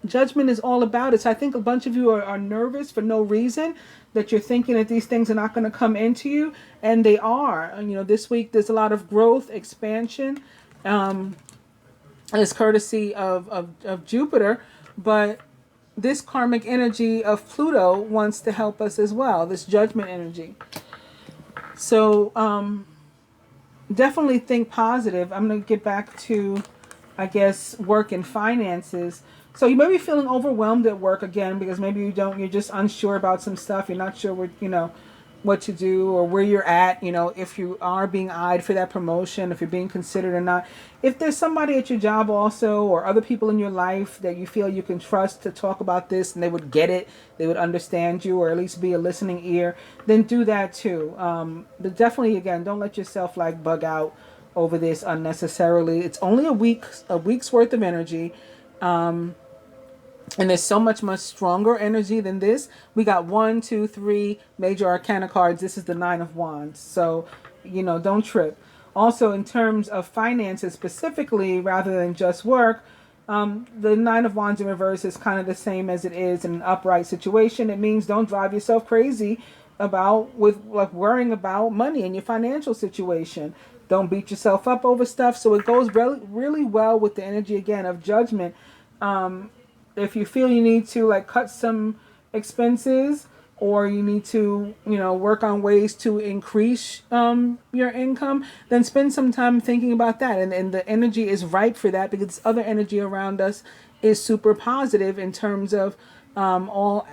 S1: Judgment is all about it. So I think a bunch of you are nervous for no reason, that you're thinking that these things are not going to come into you, and they are. You know, this week there's a lot of growth, expansion, as courtesy of Jupiter, but this karmic energy of Pluto wants to help us as well, this judgment energy. So definitely think positive. I'm going to get back to, I guess, work and finances. So you may be feeling overwhelmed at work again, because maybe you're just unsure about some stuff. You're not sure what to do or where you're at, if you are being eyed for that promotion, if you're being considered or not. If there's somebody at your job also, or other people in your life that you feel you can trust to talk about this and they would get it, they would understand you, or at least be a listening ear, then do that too. But definitely, again, don't let yourself bug out over this unnecessarily. It's only a week's worth of energy. And there's so much stronger energy than this. We got 1, 2, 3 major arcana cards. This is the 9 of Wands. So, don't trip. Also, in terms of finances specifically, rather than just work, the 9 of Wands in reverse is kind of the same as it is in an upright situation. It means don't drive yourself crazy with worrying about money and your financial situation. Don't beat yourself up over stuff. So it goes really, really well with the energy, again, of judgment. If you feel you need to cut some expenses, or you need to, work on ways to increase your income, then spend some time thinking about that. And the energy is right for that, because other energy around us is super positive in terms of all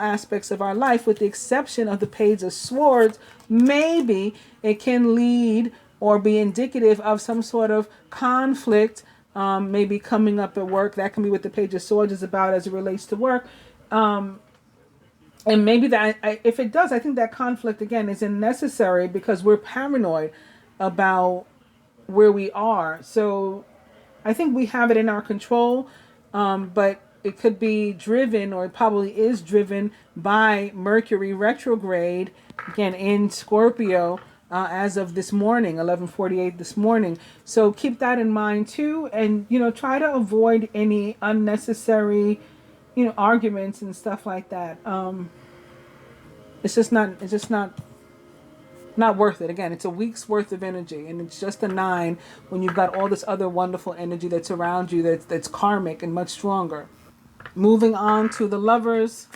S1: aspects of our life, with the exception of the Page of Swords. Maybe it can lead or be indicative of some sort of conflict, maybe coming up at work. That can be what the Page of Swords is about as it relates to work. And maybe if it does, I think that conflict, again, is unnecessary, because we're paranoid about where we are. So I think we have it in our control, but it could be driven, or it probably is driven, by Mercury retrograde, again, in Scorpio, as of this morning, 11:48 this morning. So keep that in mind too, and try to avoid any unnecessary arguments and stuff like that. It's just not worth it. Again, it's a week's worth of energy, and it's just a 9 when you've got all this other wonderful energy that's around you, that's karmic and much stronger. Moving on to the Lovers.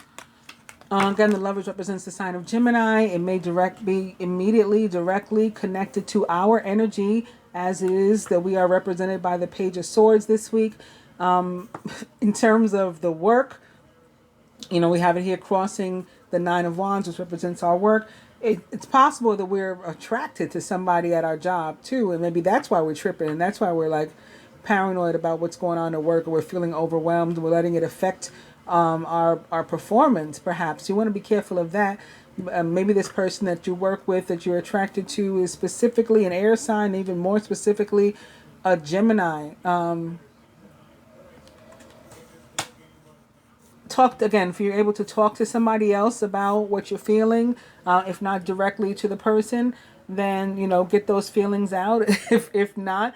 S1: Again, the Lovers represents the sign of Gemini. It may be immediately directly connected to our energy, as it is that we are represented by the Page of Swords this week. In terms of the work, we have it here crossing the 9 of Wands, which represents our work. It's possible that we're attracted to somebody at our job too, and maybe that's why we're tripping, and that's why we're paranoid about what's going on at work, or we're feeling overwhelmed. We're letting it affect our performance. Perhaps you want to be careful of that. Maybe this person that you work with, that you're attracted to, is specifically an air sign, even more specifically a Gemini. If you're able to talk to somebody else about what you're feeling, if not directly to the person, then get those feelings out. If not,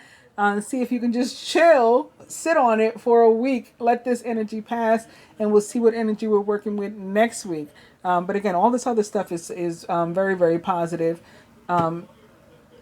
S1: see if you can just chill, sit on it for a week, let this energy pass, and we'll see what energy we're working with next week. But again, all this other stuff is very, very positive.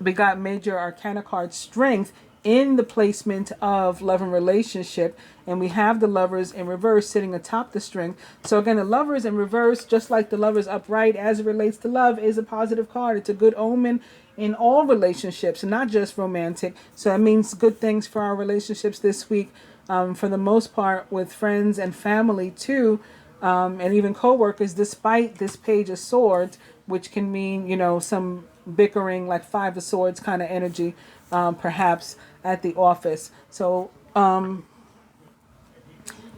S1: We got major arcana card Strength in the placement of love and relationship, and we have the Lovers in reverse sitting atop the Strength. So again, the Lovers in reverse, just like the Lovers upright as it relates to love, is a positive card. It's a good omen in all relationships, not just romantic. So that means good things for our relationships this week, for the most part, with friends and family too, and even co-workers, despite this Page of Swords, which can mean some bickering, like 5 of Swords kind of energy, perhaps at the office. So and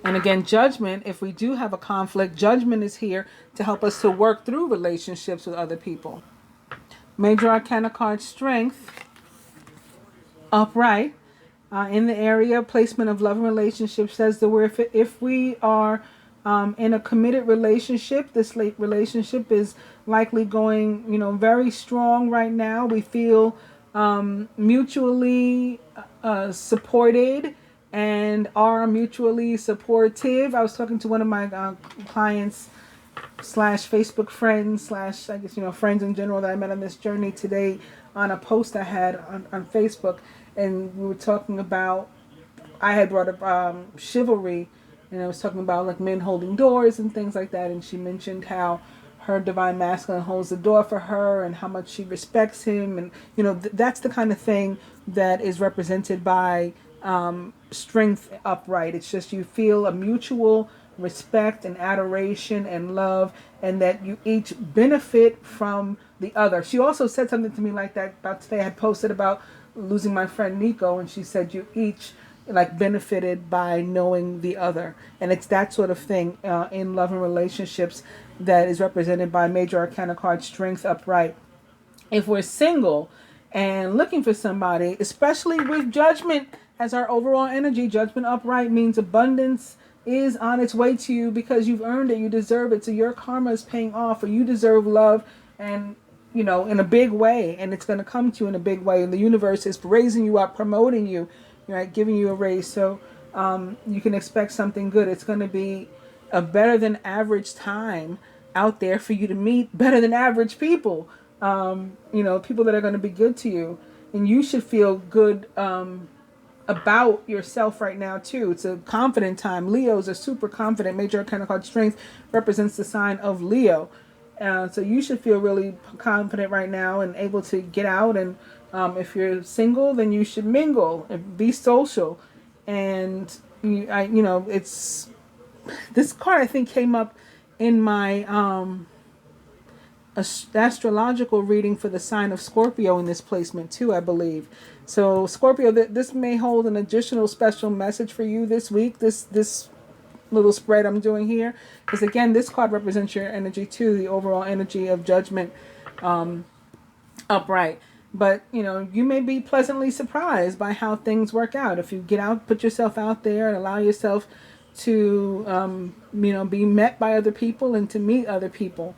S1: again, Judgment, if we do have a conflict, Judgment is here to help us to work through relationships with other people. Major arcana card Strength upright, in the area placement of love and relationship, says that if we are in a committed relationship, this relationship is likely going very strong right now. We feel mutually supported and are mutually supportive. I was talking to one of my clients slash Facebook friends slash, I guess, friends in general that I met on this journey today on a post I had on Facebook. And we were talking about, I had brought up chivalry, and I was talking about like men holding doors and things like that. And she mentioned how her divine masculine holds the door for her and how much she respects him. And, that's the kind of thing that is represented by strength upright. It's just you feel a mutual respect and adoration and love, and that you each benefit from the other. She also said something to me like that about today. I had posted about losing my friend Nico, and she said you each like benefited by knowing the other. And it's that sort of thing in love and relationships that is represented by major arcana card strength upright. If we're single and looking for somebody, especially with judgment as our overall energy, judgment upright means abundance is on its way to you because you've earned it, you deserve it. So your karma is paying off, or you deserve love, and in a big way, and it's going to come to you in a big way. And the universe is raising you up, promoting you, right, giving you a raise. So you can expect something good. It's going to be a better than average time out there for you to meet better than average people. People that are going to be good to you, and you should feel good about yourself right now too. It's a confident time. Leos are super confident. Major arcana card strength represents the sign of Leo. So you should feel really confident right now and able to get out. And if you're single, then you should mingle and be social. And it's this card I think came up in my astrological reading for the sign of Scorpio in this placement too, I believe. So Scorpio, this may hold an additional special message for you this week, this little spread I'm doing here, because again, this card represents your energy too, the overall energy of judgment upright. But you may be pleasantly surprised by how things work out if you get out, put yourself out there, and allow yourself to be met by other people and to meet other people.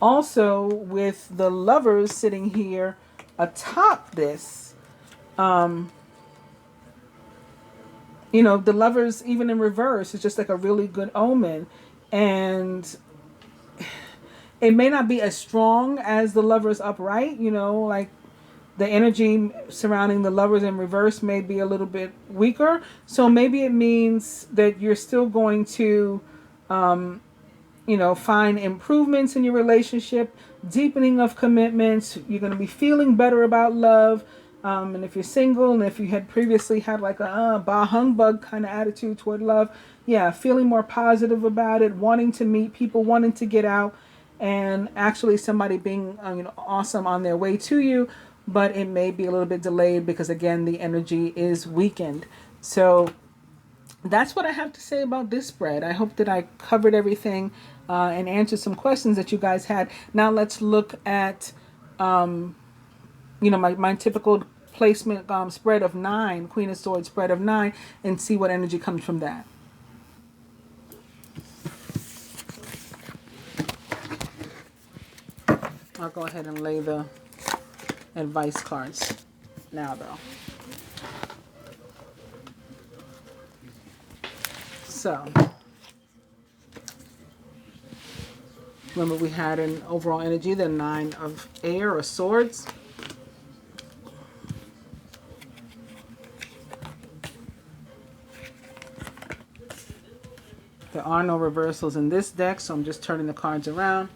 S1: Also, with the Lovers sitting here atop this, the Lovers, even in reverse, is just like a really good omen. And it may not be as strong as the Lovers upright, like the energy surrounding the Lovers in reverse may be a little bit weaker. So maybe it means that you're still going to find improvements in your relationship, deepening of commitments. You're going to be feeling better about love. And if you're single, and if you had previously had like a bah humbug kind of attitude toward love, feeling more positive about it, wanting to meet people, wanting to get out, and actually somebody being awesome on their way to you. But it may be a little bit delayed because again, the energy is weakened. So that's what I have to say about this spread. I hope that I covered everything and answered some questions that you guys had. Now let's look at, my typical placement spread of 9, Queen of Swords spread of 9, and see what energy comes from that. I'll go ahead and lay the advice cards now though. So, remember we had an overall energy, the 9 of air or swords. There are no reversals in this deck, so I'm just turning the cards around.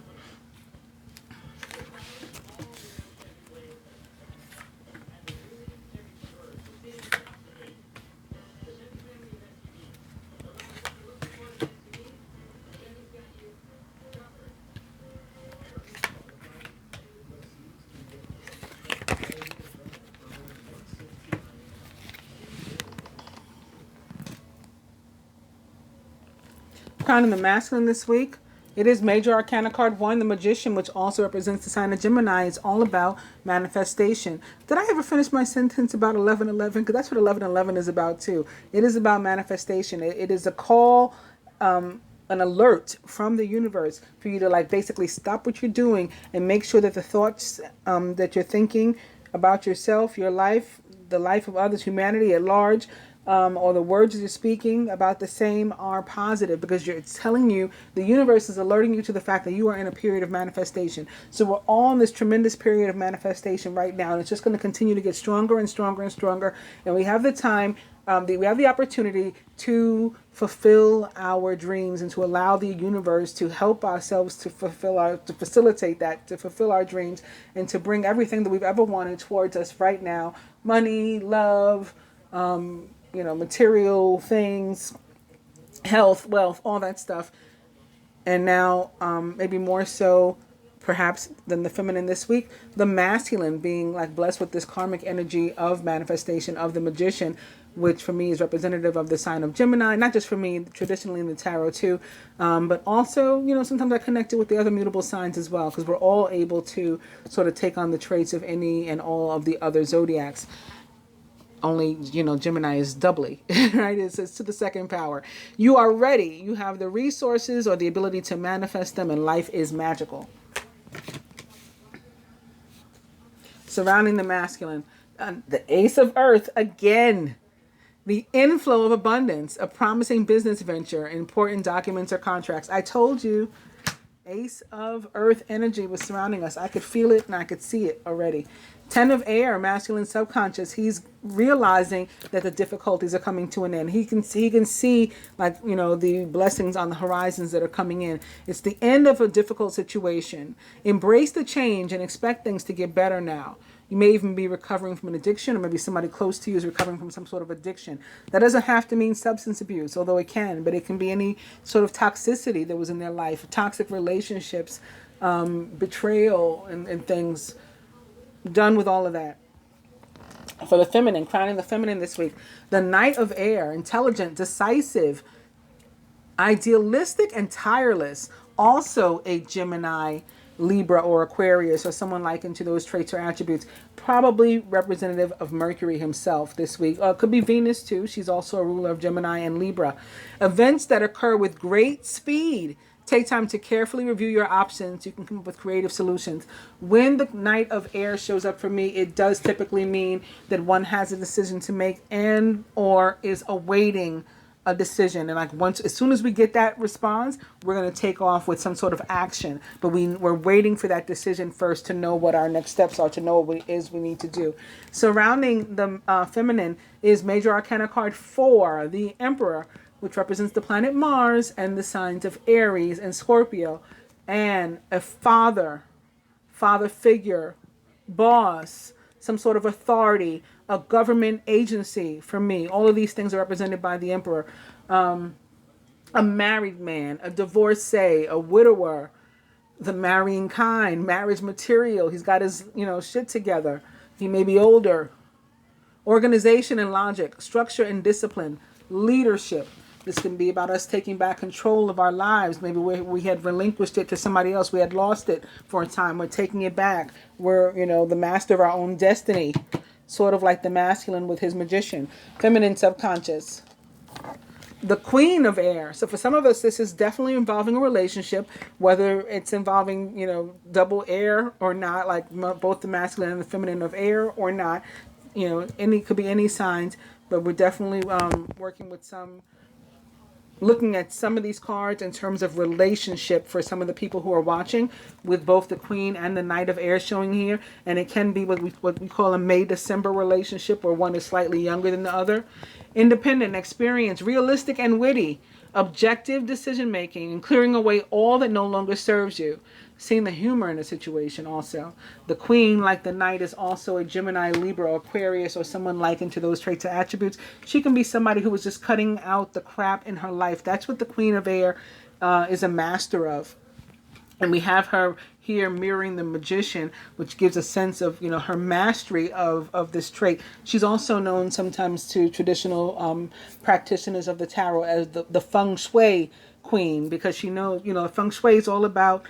S1: Crown in the masculine this week. It is Major Arcana card 1, the Magician, which also represents the sign of Gemini. It's all about manifestation. Did I ever finish my sentence about 11:11? Because that's what 11:11 is about too. It is about manifestation. It is a call, an alert from the universe for you to basically stop what you're doing and make sure that the thoughts that you're thinking about yourself, your life, the life of others, humanity at large, or the words you're speaking about the same are positive, because it's telling you, the universe is alerting you to the fact that you are in a period of manifestation. So we're all in this tremendous period of manifestation right now, and it's just going to continue to get stronger and stronger and stronger. And we have the time, we have the opportunity to fulfill our dreams and to allow the universe to help ourselves to facilitate that, to fulfill our dreams, and to bring everything that we've ever wanted towards us right now: money, love, material things, health, wealth, all that stuff. And now, maybe more so perhaps than the feminine this week, the masculine being like blessed with this karmic energy of manifestation of the magician, which for me is representative of the sign of Gemini. Not just for me, traditionally in the tarot too, but also, sometimes I connect it with the other mutable signs as well, because we're all able to sort of take on the traits of any and all of the other zodiacs. Only, Gemini is doubly, right? It's to the second power. You are ready. You have the resources or the ability to manifest them, and life is magical. Surrounding the masculine, the Ace of Earth again. The inflow of abundance, a promising business venture, important documents or contracts. I told you, Ace of Earth energy was surrounding us. I could feel it and I could see it already. Ten of Air, masculine subconscious. He's realizing that the difficulties are coming to an end. He can see like, the blessings on the horizons that are coming in. It's the end of a difficult situation. Embrace the change and expect things to get better now. You may even be recovering from an addiction, or maybe somebody close to you is recovering from some sort of addiction. That doesn't have to mean substance abuse, although it can, but it can be any sort of toxicity that was in their life, toxic relationships, betrayal, and things. Done with all of that. For the feminine, crowning the feminine this week, the Knight of Air, intelligent, decisive, idealistic, and tireless. Also a Gemini, Libra, or Aquarius, or someone likened to those traits or attributes. Probably representative of Mercury himself this week. Could be Venus too. She's also a ruler of Gemini and Libra. Events that occur with great speed. Take time to carefully review your options. You can come up with creative solutions. When the Knight of Air shows up for me, it does typically mean that one has a decision to make and or is awaiting a decision. And as soon as we get that response, we're going to take off with some sort of action. But we're waiting for that decision first to know what our next steps are, to know what it is we need to do. Surrounding the feminine is Major Arcana card 4, the Emperor, which represents the planet Mars and the signs of Aries and Scorpio, and a father figure, boss, some sort of authority, a government agency for me. All of these things are represented by the Emperor. A married man, a divorcee, a widower, the marrying kind, marriage material. He's got his, shit together. He may be older. Organization and logic, structure and discipline, leadership. This can be about us taking back control of our lives. Maybe we had relinquished it to somebody else. We had lost it for a time. We're taking it back. We're, the master of our own destiny. Sort of like the masculine with his magician. Feminine subconscious. The Queen of Air. So for some of us, this is definitely involving a relationship, whether it's involving, double air or not, like both the masculine and the feminine of air or not. Could be any signs, but we're definitely working with looking at some of these cards in terms of relationship for some of the people who are watching, with both the Queen and the Knight of Air showing here. And it can be what we call a May-December relationship, where one is slightly younger than the other. Independent, experienced, realistic and witty, objective decision making, and clearing away all that no longer serves you. Seeing the humor in a situation also. The Queen, like the Knight, is also a Gemini, Libra, Aquarius, or someone likened to those traits or attributes. She can be somebody who was just cutting out the crap in her life. That's what the Queen of Air is a master of. And we have her here mirroring the magician, which gives a sense of, her mastery of this trait. She's also known sometimes to traditional practitioners of the tarot as the feng shui queen, because she knows, feng shui is all about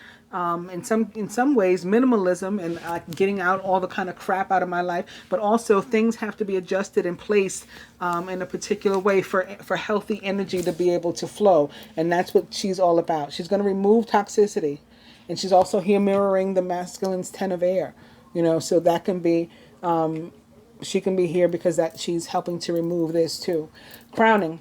S1: in some ways minimalism and getting out all the kind of crap out of my life, but also things have to be adjusted and placed in a particular way for healthy energy to be able to flow. And that's what she's all about. She's going to remove toxicity. And she's also here mirroring the masculine's 10 of air, so that can be she can be here because that she's helping to remove this too. Crowning.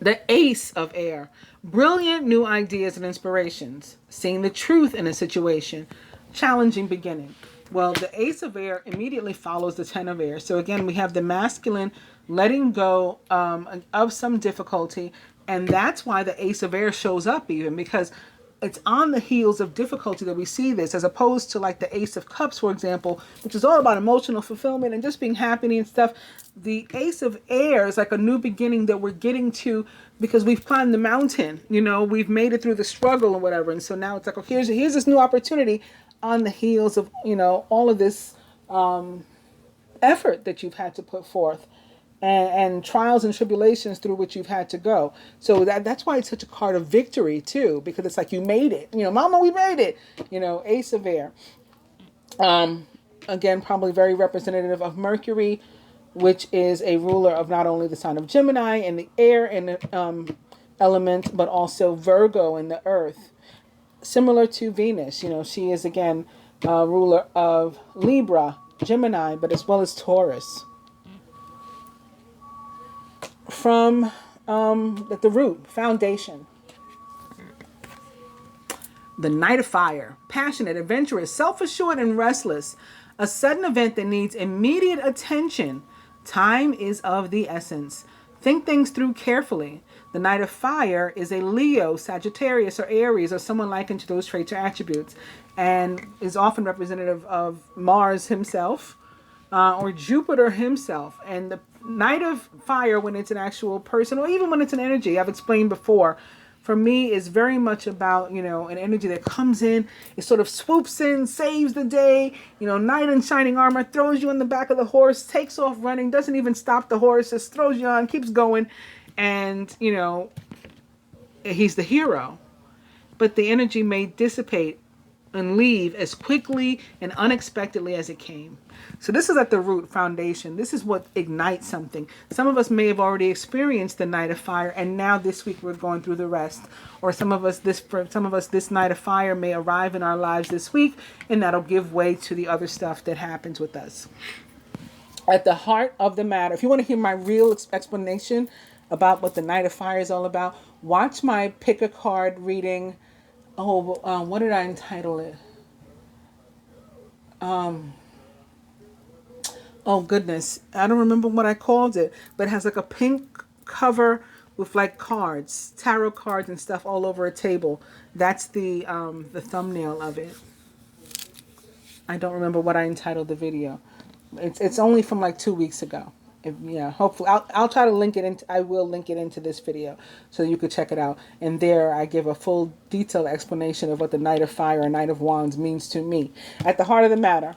S1: The Ace of Air. Brilliant new ideas and inspirations. Seeing the truth in a situation. Challenging beginning. Well, the Ace of Air immediately follows the Ten of Air. So again, we have the masculine letting go of some difficulty. And that's why the Ace of Air shows up even, because it's on the heels of difficulty that we see this, as opposed to like the Ace of Cups, for example, which is all about emotional fulfillment and just being happy and stuff. The Ace of Air is like a new beginning that we're getting to because we've climbed the mountain, you know, we've made it through the struggle or whatever. And so now it's like, okay, here's this new opportunity on the heels of, you know, all of this effort that you've had to put forth. And trials and tribulations through which you've had to go. So that's why it's such a card of victory too, because it's like you made it. You know, Mama, we made it. You know, Ace of Air. Again, probably very representative of Mercury, which is a ruler of not only the sign of Gemini and the air and the element, but also Virgo and the earth. Similar to Venus, you know, she is again a ruler of Libra, Gemini, but as well as Taurus. From at the root, foundation. The Knight of Fire. Passionate, adventurous, self-assured, and restless. A sudden event that needs immediate attention. Time is of the essence. Think things through carefully. The Knight of Fire is a Leo, Sagittarius, or Aries, or someone likened to those traits or attributes, and is often representative of Mars himself, or Jupiter himself. And the Knight of Fire, when it's an actual person, or even when it's an energy, I've explained before, for me is very much about, you know, an energy that comes in, it sort of swoops in, saves the day, you know, knight in shining armor, throws you on the back of the horse, takes off running, doesn't even stop the horse, just throws you on, keeps going, and, you know, he's the hero. But the energy may dissipate and leave as quickly and unexpectedly as it came. So this is at the root, foundation. This is what ignites something. Some of us may have already experienced the Knight of Fire, and now this week we're going through the rest. Or some of us, this Knight of Fire may arrive in our lives this week, and that'll give way to the other stuff that happens with us. At the heart of the matter, if you want to hear my real explanation about what the Knight of Fire is all about, watch my pick a card reading. What did I entitle it? Oh goodness, I don't remember what I called it, but it has like a pink cover with like cards, tarot cards and stuff all over a table. That's the thumbnail of it. I don't remember what I entitled the video. It's only from like 2 weeks ago. Hopefully I'll try to link it into, I will link it into this video so you could check it out. And there I give a full detailed explanation of what the Knight of Fire and Knight of Wands means to me. At the heart of the matter,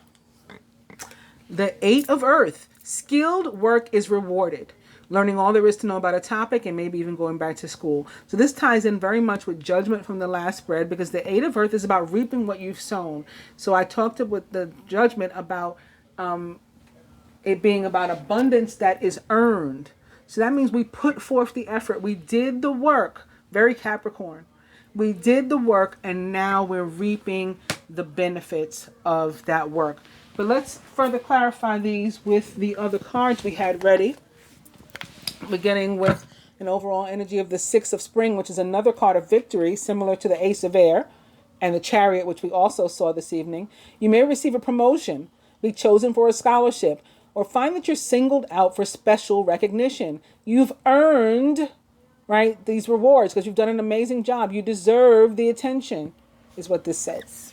S1: the Eight of Earth. Skilled work is rewarded. Learning all there is to know about a topic and maybe even going back to school. So this ties in very much with Judgment from the last spread, because the Eight of Earth is about reaping what you've sown. So I talked with the Judgment about it being about abundance that is earned. So that means we put forth the effort. We did the work. Very Capricorn. We did the work, and now we're reaping the benefits of that work. But let's further clarify these with the other cards we had ready. Beginning with an overall energy of the Six of Spring, which is another card of victory, similar to the Ace of Air and the Chariot, which we also saw this evening. You may receive a promotion, be chosen for a scholarship, or find that you're singled out for special recognition. You've earned, right, these rewards because you've done an amazing job. You deserve the attention, is what this says.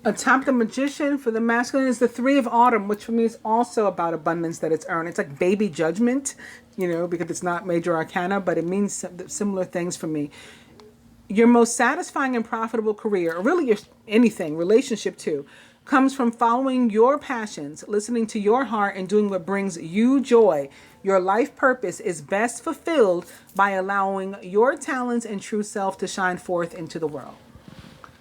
S1: Atop the Magician for the masculine is the Three of Autumn, which for me is also about abundance that it's earned. It's like baby judgment, you know, because it's not major arcana, but it means similar things for me. Your most satisfying and profitable career, or really your anything, relationship too, comes from following your passions, listening to your heart, and doing what brings you joy. Your life purpose is best fulfilled by allowing your talents and true self to shine forth into the world.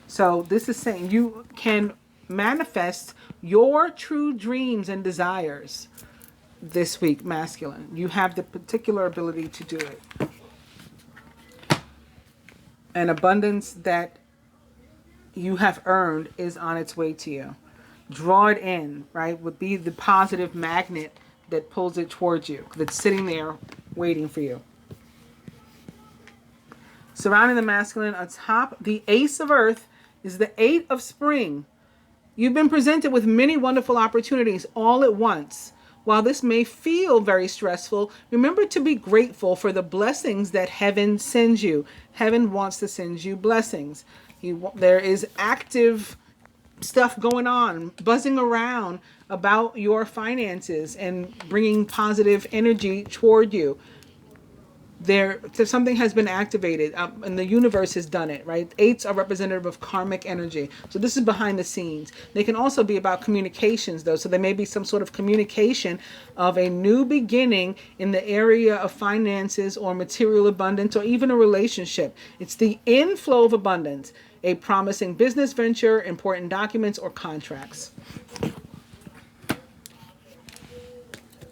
S1: So this is saying you can manifest your true dreams and desires this week, masculine. You have the particular ability to do it. An abundance that you have earned is on its way to you. Draw it in, right? Would be the positive magnet that pulls it towards you, that's sitting there waiting for you. Surrounding the masculine, atop the Ace of Earth is the Eight of Spring. You've been presented with many wonderful opportunities all at once. While this may feel very stressful, remember to be grateful for the blessings that heaven sends you. Heaven wants to send you blessings. There is active stuff going on, buzzing around about your finances and bringing positive energy toward you. Something has been activated, and the universe has done it, right? Eights are representative of karmic energy. So this is behind the scenes. They can also be about communications, though. So there may be some sort of communication of a new beginning in the area of finances or material abundance or even a relationship. It's the inflow of abundance, a promising business venture, important documents, or contracts.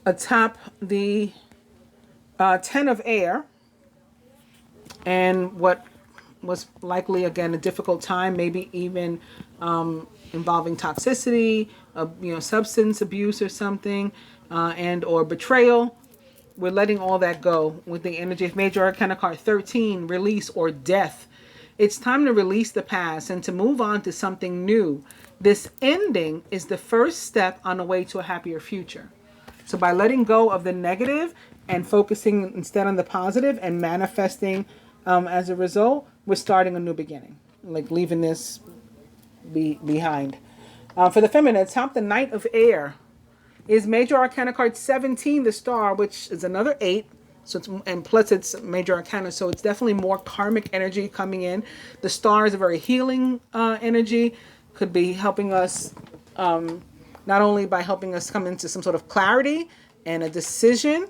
S1: Atop the Ten of Air, and what was likely, again, a difficult time, maybe even involving toxicity, substance abuse or something, and or betrayal. We're letting all that go with the energy of Major Arcana card 13, release or death. It's time to release the past and to move on to something new. This ending is the first step on the way to a happier future. So by letting go of the negative and focusing instead on the positive and manifesting as a result, we're starting a new beginning, like leaving this behind. For the feminine, atop the Knight of Air is Major Arcana card 17, the Star, which is another 8. So and plus it's Major Arcana, so it's definitely more karmic energy coming in. The Star is a very healing energy, could be helping us, not only by helping us come into some sort of clarity and a decision,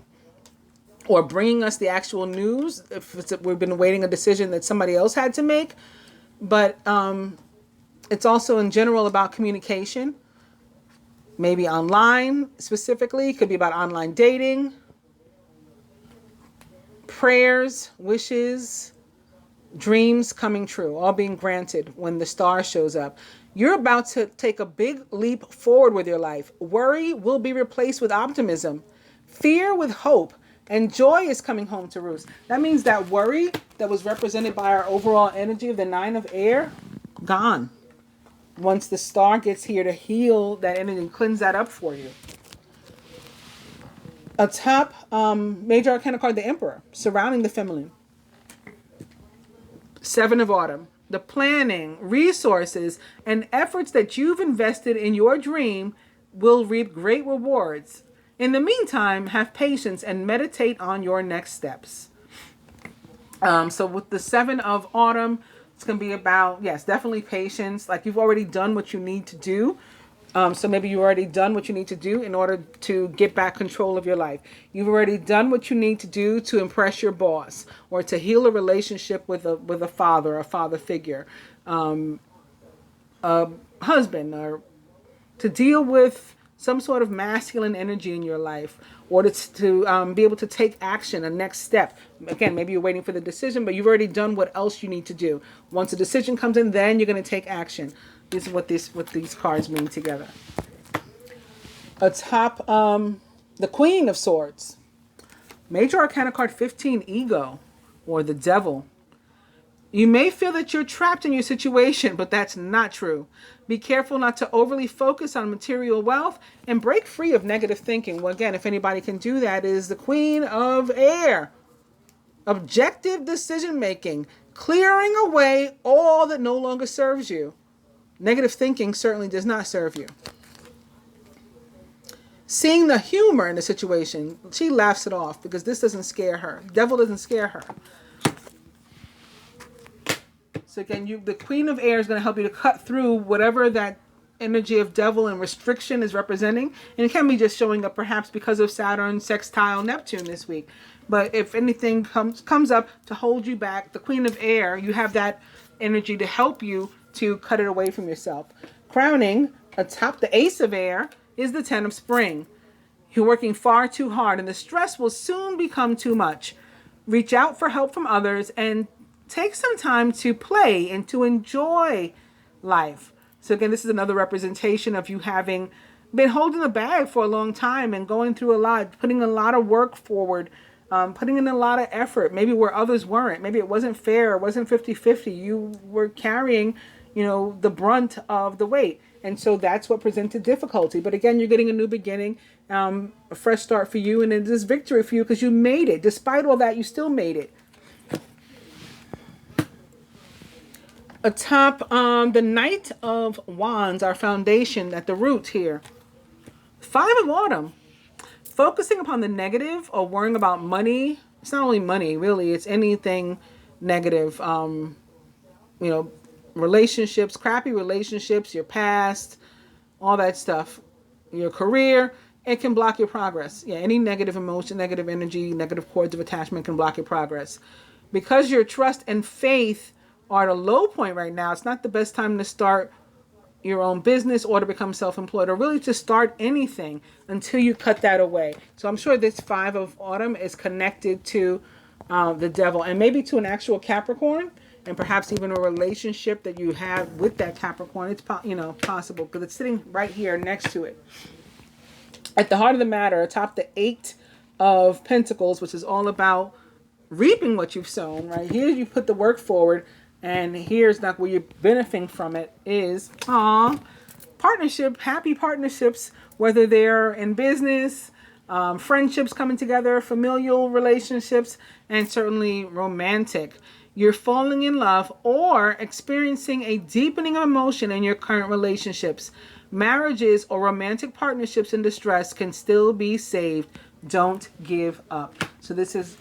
S1: or bringing us the actual news if we've been waiting a decision that somebody else had to make, but it's also in general about communication, maybe online specifically. It could be about online dating, prayers, wishes, dreams coming true, all being granted when the Star shows up. You're about to take a big leap forward with your life. Worry will be replaced with optimism, fear with hope, and joy is coming home to roost. That means that worry that was represented by our overall energy of the Nine of Air, gone. Once the Star gets here to heal that energy and cleanse that up for you. Atop Major Arcana card, the Emperor, surrounding the feminine. Seven of Autumn. The planning, resources, and efforts that you've invested in your dream will reap great rewards. In the meantime, have patience and meditate on your next steps. So with the Seven of Autumn, it's going to be about, yes, definitely patience. Like you've already done what you need to do. So maybe you've already done what you need to do in order to get back control of your life. You've already done what you need to do to impress your boss or to heal a relationship with a father figure, a husband, or to deal with some sort of masculine energy in your life, or to be able to take action, a next step. Again, maybe you're waiting for the decision, but you've already done what else you need to do. Once a decision comes in, then you're going to take action. This is what these cards mean together. Atop the Queen of Swords, Major Arcana card 15, Ego, or the Devil. You may feel that you're trapped in your situation, but that's not true. Be careful not to overly focus on material wealth and break free of negative thinking. Well, again, if anybody can do that, is the Queen of Air. Objective decision making, clearing away all that no longer serves you. Negative thinking certainly does not serve you. Seeing the humor in the situation, she laughs it off because this doesn't scare her. Devil doesn't scare her. So again, the Queen of Air is going to help you to cut through whatever that energy of devil and restriction is representing. And it can be just showing up perhaps because of Saturn sextile Neptune this week. But if anything comes up to hold you back, the Queen of Air, you have that energy to help you to cut it away from yourself. Crowning atop the Ace of Air is the Ten of Spring. You're working far too hard and the stress will soon become too much. Reach out for help from others and take some time to play and to enjoy life. So again, this is another representation of you having been holding the bag for a long time and going through a lot, putting a lot of work forward, putting in a lot of effort, maybe where others weren't. Maybe it wasn't fair, it wasn't 50-50. You were carrying, the brunt of the weight. And so that's what presented difficulty. But again, you're getting a new beginning, a fresh start for you, and it is victory for you because you made it. Despite all that, you still made it. Atop the Knight of Wands, our foundation at the root here. Five of Autumn. Focusing upon the negative or worrying about money. It's not only money, really. It's anything negative. Relationships, crappy relationships, your past, all that stuff. Your career, it can block your progress. Yeah, any negative emotion, negative energy, negative cords of attachment can block your progress. Because your trust and faith are at a low point right now, it's not the best time to start your own business or to become self-employed or really to start anything until you cut that away. So I'm sure this Five of Autumn is connected to the devil and maybe to an actual Capricorn and perhaps even a relationship that you have with that Capricorn. It's possible because it's sitting right here next to it. At the heart of the matter, atop the Eight of Pentacles, which is all about reaping what you've sown, right? Here you put the work forward, and here's not where you're benefiting from it is partnership, happy partnerships, whether they're in business, friendships coming together, familial relationships, and certainly romantic. You're falling in love or experiencing a deepening of emotion in your current relationships. Marriages or romantic partnerships in distress can still be saved. Don't give up. So this is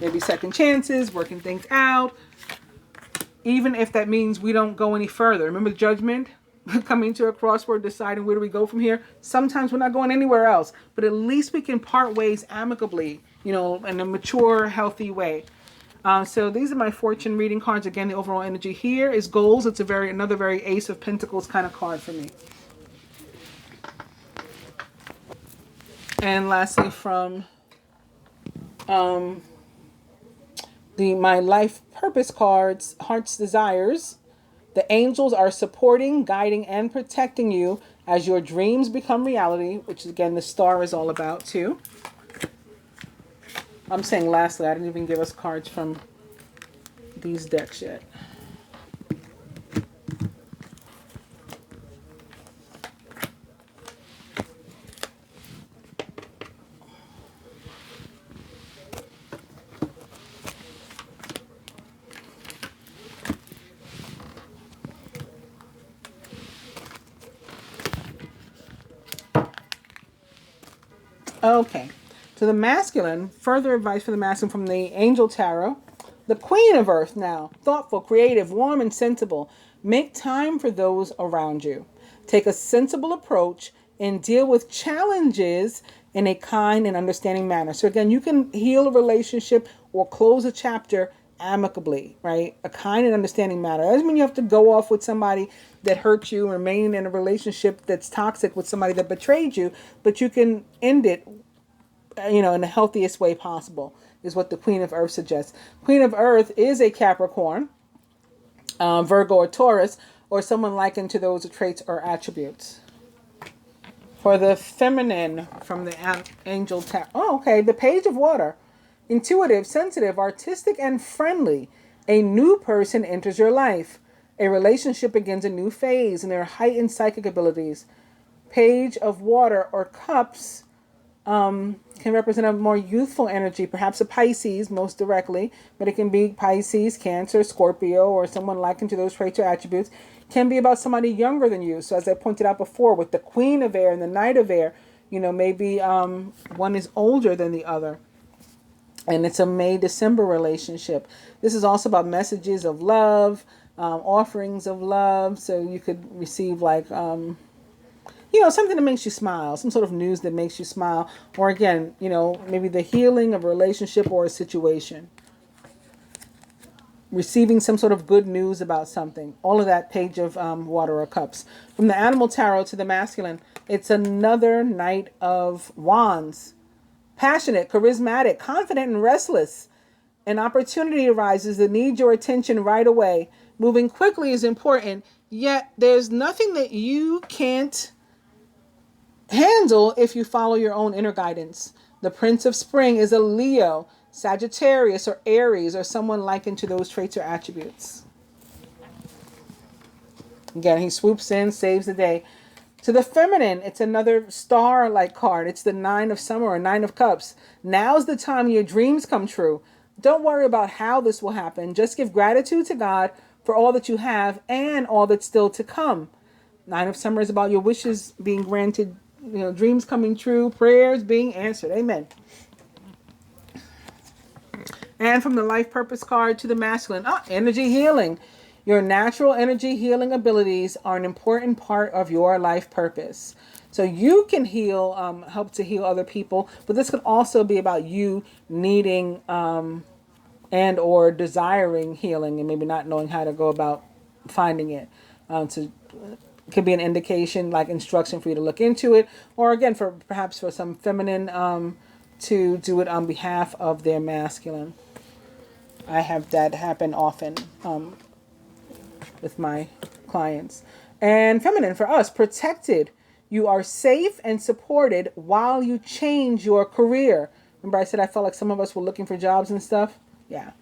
S1: maybe second chances, working things out, even if that means we don't go any further. Remember the Judgment? Coming to a crossword, deciding where do we go from here. Sometimes we're not going anywhere else, but at least we can part ways amicably, in a mature, healthy way. So these are my fortune reading cards. Again, the overall energy here is goals. It's another very Ace of Pentacles kind of card for me. And lastly, from my life purpose cards, Heart's Desires. The angels are supporting, guiding, and protecting you as your dreams become reality, which again, the star is all about too. I'm saying lastly, I didn't even give us cards from these decks yet. Okay, so the masculine, further advice for the masculine from the Angel Tarot. The Queen of Earth now, thoughtful, creative, warm, and sensible. Make time for those around you. Take a sensible approach and deal with challenges in a kind and understanding manner. So again, you can heal a relationship or close a chapter amicably, right? A kind and understanding manner. That doesn't mean you have to go off with somebody that hurt you, remain in a relationship that's toxic with somebody that betrayed you, but you can end it, in the healthiest way possible, is what the Queen of Earth suggests. Queen of Earth is a Capricorn, Virgo, or Taurus, or someone likened to those traits or attributes. For the feminine from the Angel Tarot. Oh, okay. The Page of Water. Intuitive, sensitive, artistic, and friendly. A new person enters your life. A relationship begins a new phase in their heightened psychic abilities. Page of Water or Cups can represent a more youthful energy, perhaps a Pisces most directly, but it can be Pisces, Cancer, Scorpio, or someone likened to those traits or attributes. Can be about somebody younger than you. So as I pointed out before, with the Queen of Air and the Knight of Air, maybe one is older than the other. And it's a May-December relationship. This is also about messages of love, offerings of love. So you could receive like, something that makes you smile, some sort of news that makes you smile. Or again, maybe the healing of a relationship or a situation. Receiving some sort of good news about something. All of that, Page of Water or Cups. From the Animal Tarot to the Masculine, it's another Knight of Wands. Passionate, charismatic, confident, and restless. An opportunity arises that needs your attention right away. Moving quickly is important, yet there's nothing that you can't handle if you follow your own inner guidance. The Prince of Spring is a Leo, Sagittarius, or Aries, or someone likened to those traits or attributes. Again, he swoops in, saves the day. To the feminine, it's another star-like card. It's the Nine of Summer or Nine of Cups. Now's the time your dreams come true. Don't worry about how this will happen. Just give gratitude to God for all that you have and all that's still to come. Nine of Summer is about your wishes being granted, dreams coming true, prayers being answered. Amen. And from the Life Purpose card to the Masculine, energy healing. Your natural energy healing abilities are an important part of your life purpose. So you can heal, help to heal other people, but this could also be about you needing and or desiring healing and maybe not knowing how to go about finding it. It could be an indication, like instruction for you to look into it, or again, perhaps for some feminine to do it on behalf of their masculine. I have that happen often with my clients. And feminine for us, protected. You are safe and supported while you change your career. Remember I said I felt like some of us were looking for jobs and stuff? Yeah.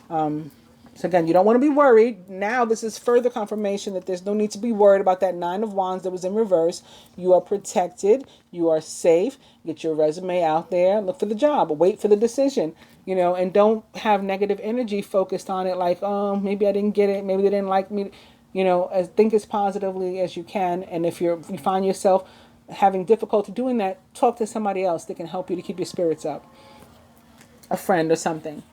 S1: So again, you don't want to be worried. Now this is further confirmation that there's no need to be worried about that Nine of Wands that was in reverse. You are protected. You are safe. Get your resume out there. Look for the job. Wait for the decision. And don't have negative energy focused on it like, oh, maybe I didn't get it. Maybe they didn't like me. Think as positively as you can. And if you find yourself having difficulty doing that, talk to somebody else that can help you to keep your spirits up. A friend or something.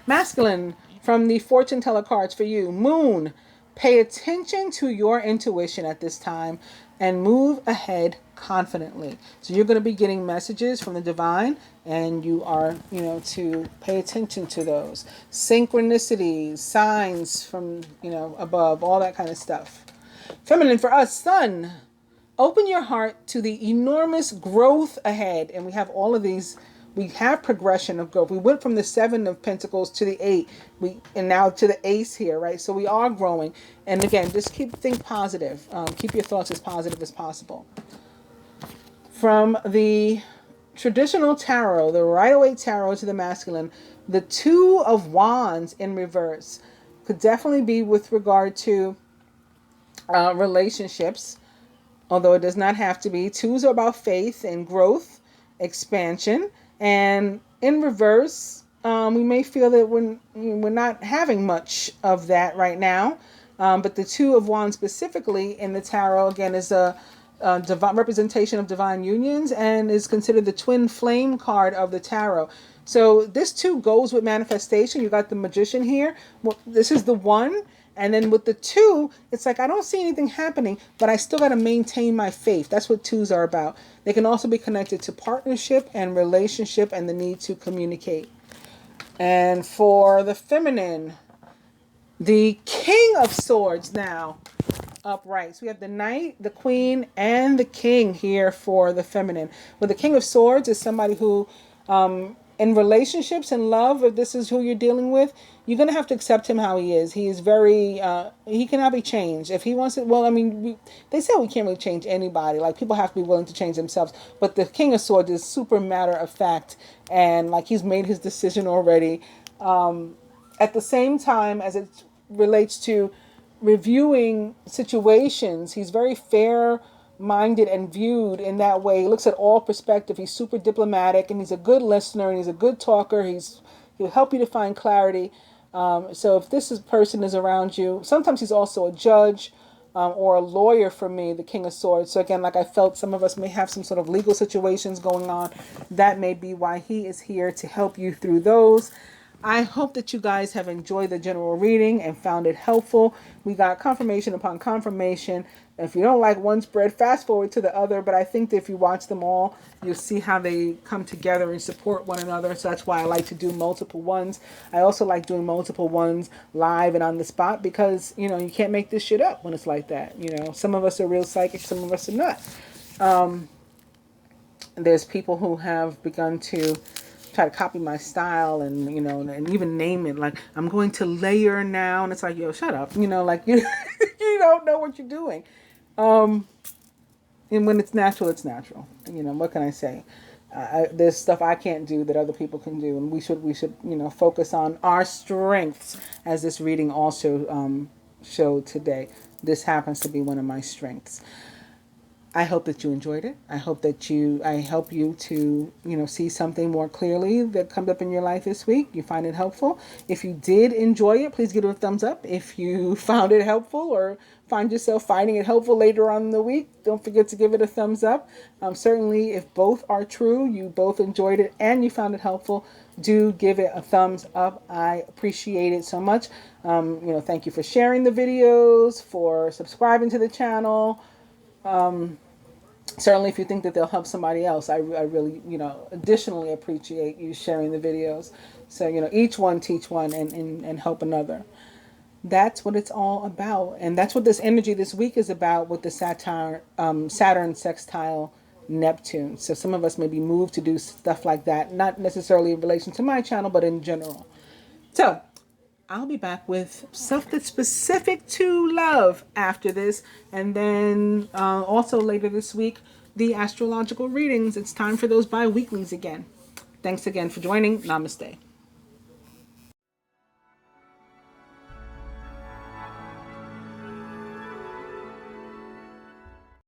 S1: Masculine, from the Fortune Teller cards for you. Moon, pay attention to your intuition at this time and move ahead confidently. So you're going to be getting messages from the divine, and you are, to pay attention to those. Synchronicities, signs from, above, all that kind of stuff. Feminine for us, Sun, open your heart to the enormous growth ahead. And we have all of these. We have progression of growth. We went from the 7 of Pentacles to the 8, and now to the Ace here, right? So we are growing. And again, just think positive. Keep your thoughts as positive as possible. From the traditional tarot, the Rider-Waite Tarot to the Masculine, the Two of Wands in reverse could definitely be with regard to relationships, although it does not have to be. Twos are about faith and growth, expansion. And in reverse, we may feel that we're not having much of that right now. But the Two of Wands specifically in the tarot, again, is a divine representation of divine unions and is considered the twin flame card of the tarot. So this too goes with manifestation. You got the Magician here. Well, this is the one. And then with the two, it's like, I don't see anything happening, but I still got to maintain my faith. That's what twos are about. They can also be connected to partnership and relationship and the need to communicate. And for the feminine, the King of Swords now upright. So we have the Knight, the Queen, and the King here for the feminine. Well, the King of Swords is somebody who, in relationships and love, if this is who you're dealing with, you're going to have to accept him how he is. He is very, he cannot be changed. If he wants it, well, I mean, they say we can't really change anybody. Like, people have to be willing to change themselves. But the King of Swords is super matter of fact. And, like, he's made his decision already. At the same time, as it relates to reviewing situations, he's very fair-minded and viewed in that way. He looks at all perspective. He's super diplomatic, and he's a good listener, and he's a good talker. He'll help you to find clarity. So if this person is around you, sometimes he's also a judge or a lawyer for me, the King of Swords. So again, like I felt some of us may have some sort of legal situations going on. That may be why he is here to help you through those. I hope that you guys have enjoyed the general reading and found it helpful. We got confirmation upon confirmation. If you don't like one spread, fast forward to the other. But I think that if you watch them all, you'll see how they come together and support one another. So that's why I like to do multiple ones. I also like doing multiple ones live and on the spot because, you know, you can't make this shit up when it's like that. You know, some of us are real psychic, some of us are not. There's people who have begun to try to copy my style and, you know, and even name it. Like, I'm going to layer now. And it's like, yo, shut up. You know, like, you don't know what you're doing. And when it's natural, it's natural. You know, what can I say? There's stuff I can't do that other people can do. And we should, you know, focus on our strengths, as this reading also showed today. This happens to be one of my strengths. I hope that you enjoyed it. I hope that I help you to, you know, see something more clearly that comes up in your life this week. You find it helpful. If you did enjoy it, please give it a thumbs up. If you found it helpful or find yourself finding it helpful later on in the week, don't forget to give it a thumbs up. Certainly, if both are true, you both enjoyed it and you found it helpful, do give it a thumbs up. I appreciate it so much. You know, thank you for sharing the videos, for subscribing to the channel. Certainly if you think that they'll help somebody else, I really, you know, additionally appreciate you sharing the videos. So, you know, each one teach one and help another. That's what it's all about. And that's what this energy this week is about with the Saturn sextile Neptune. So some of us may be moved to do stuff like that, not necessarily in relation to my channel, but in general. So I'll be back with stuff that's specific to love after this. And then also later this week, the astrological readings. It's time for those bi-weeklies again. Thanks again for joining. Namaste.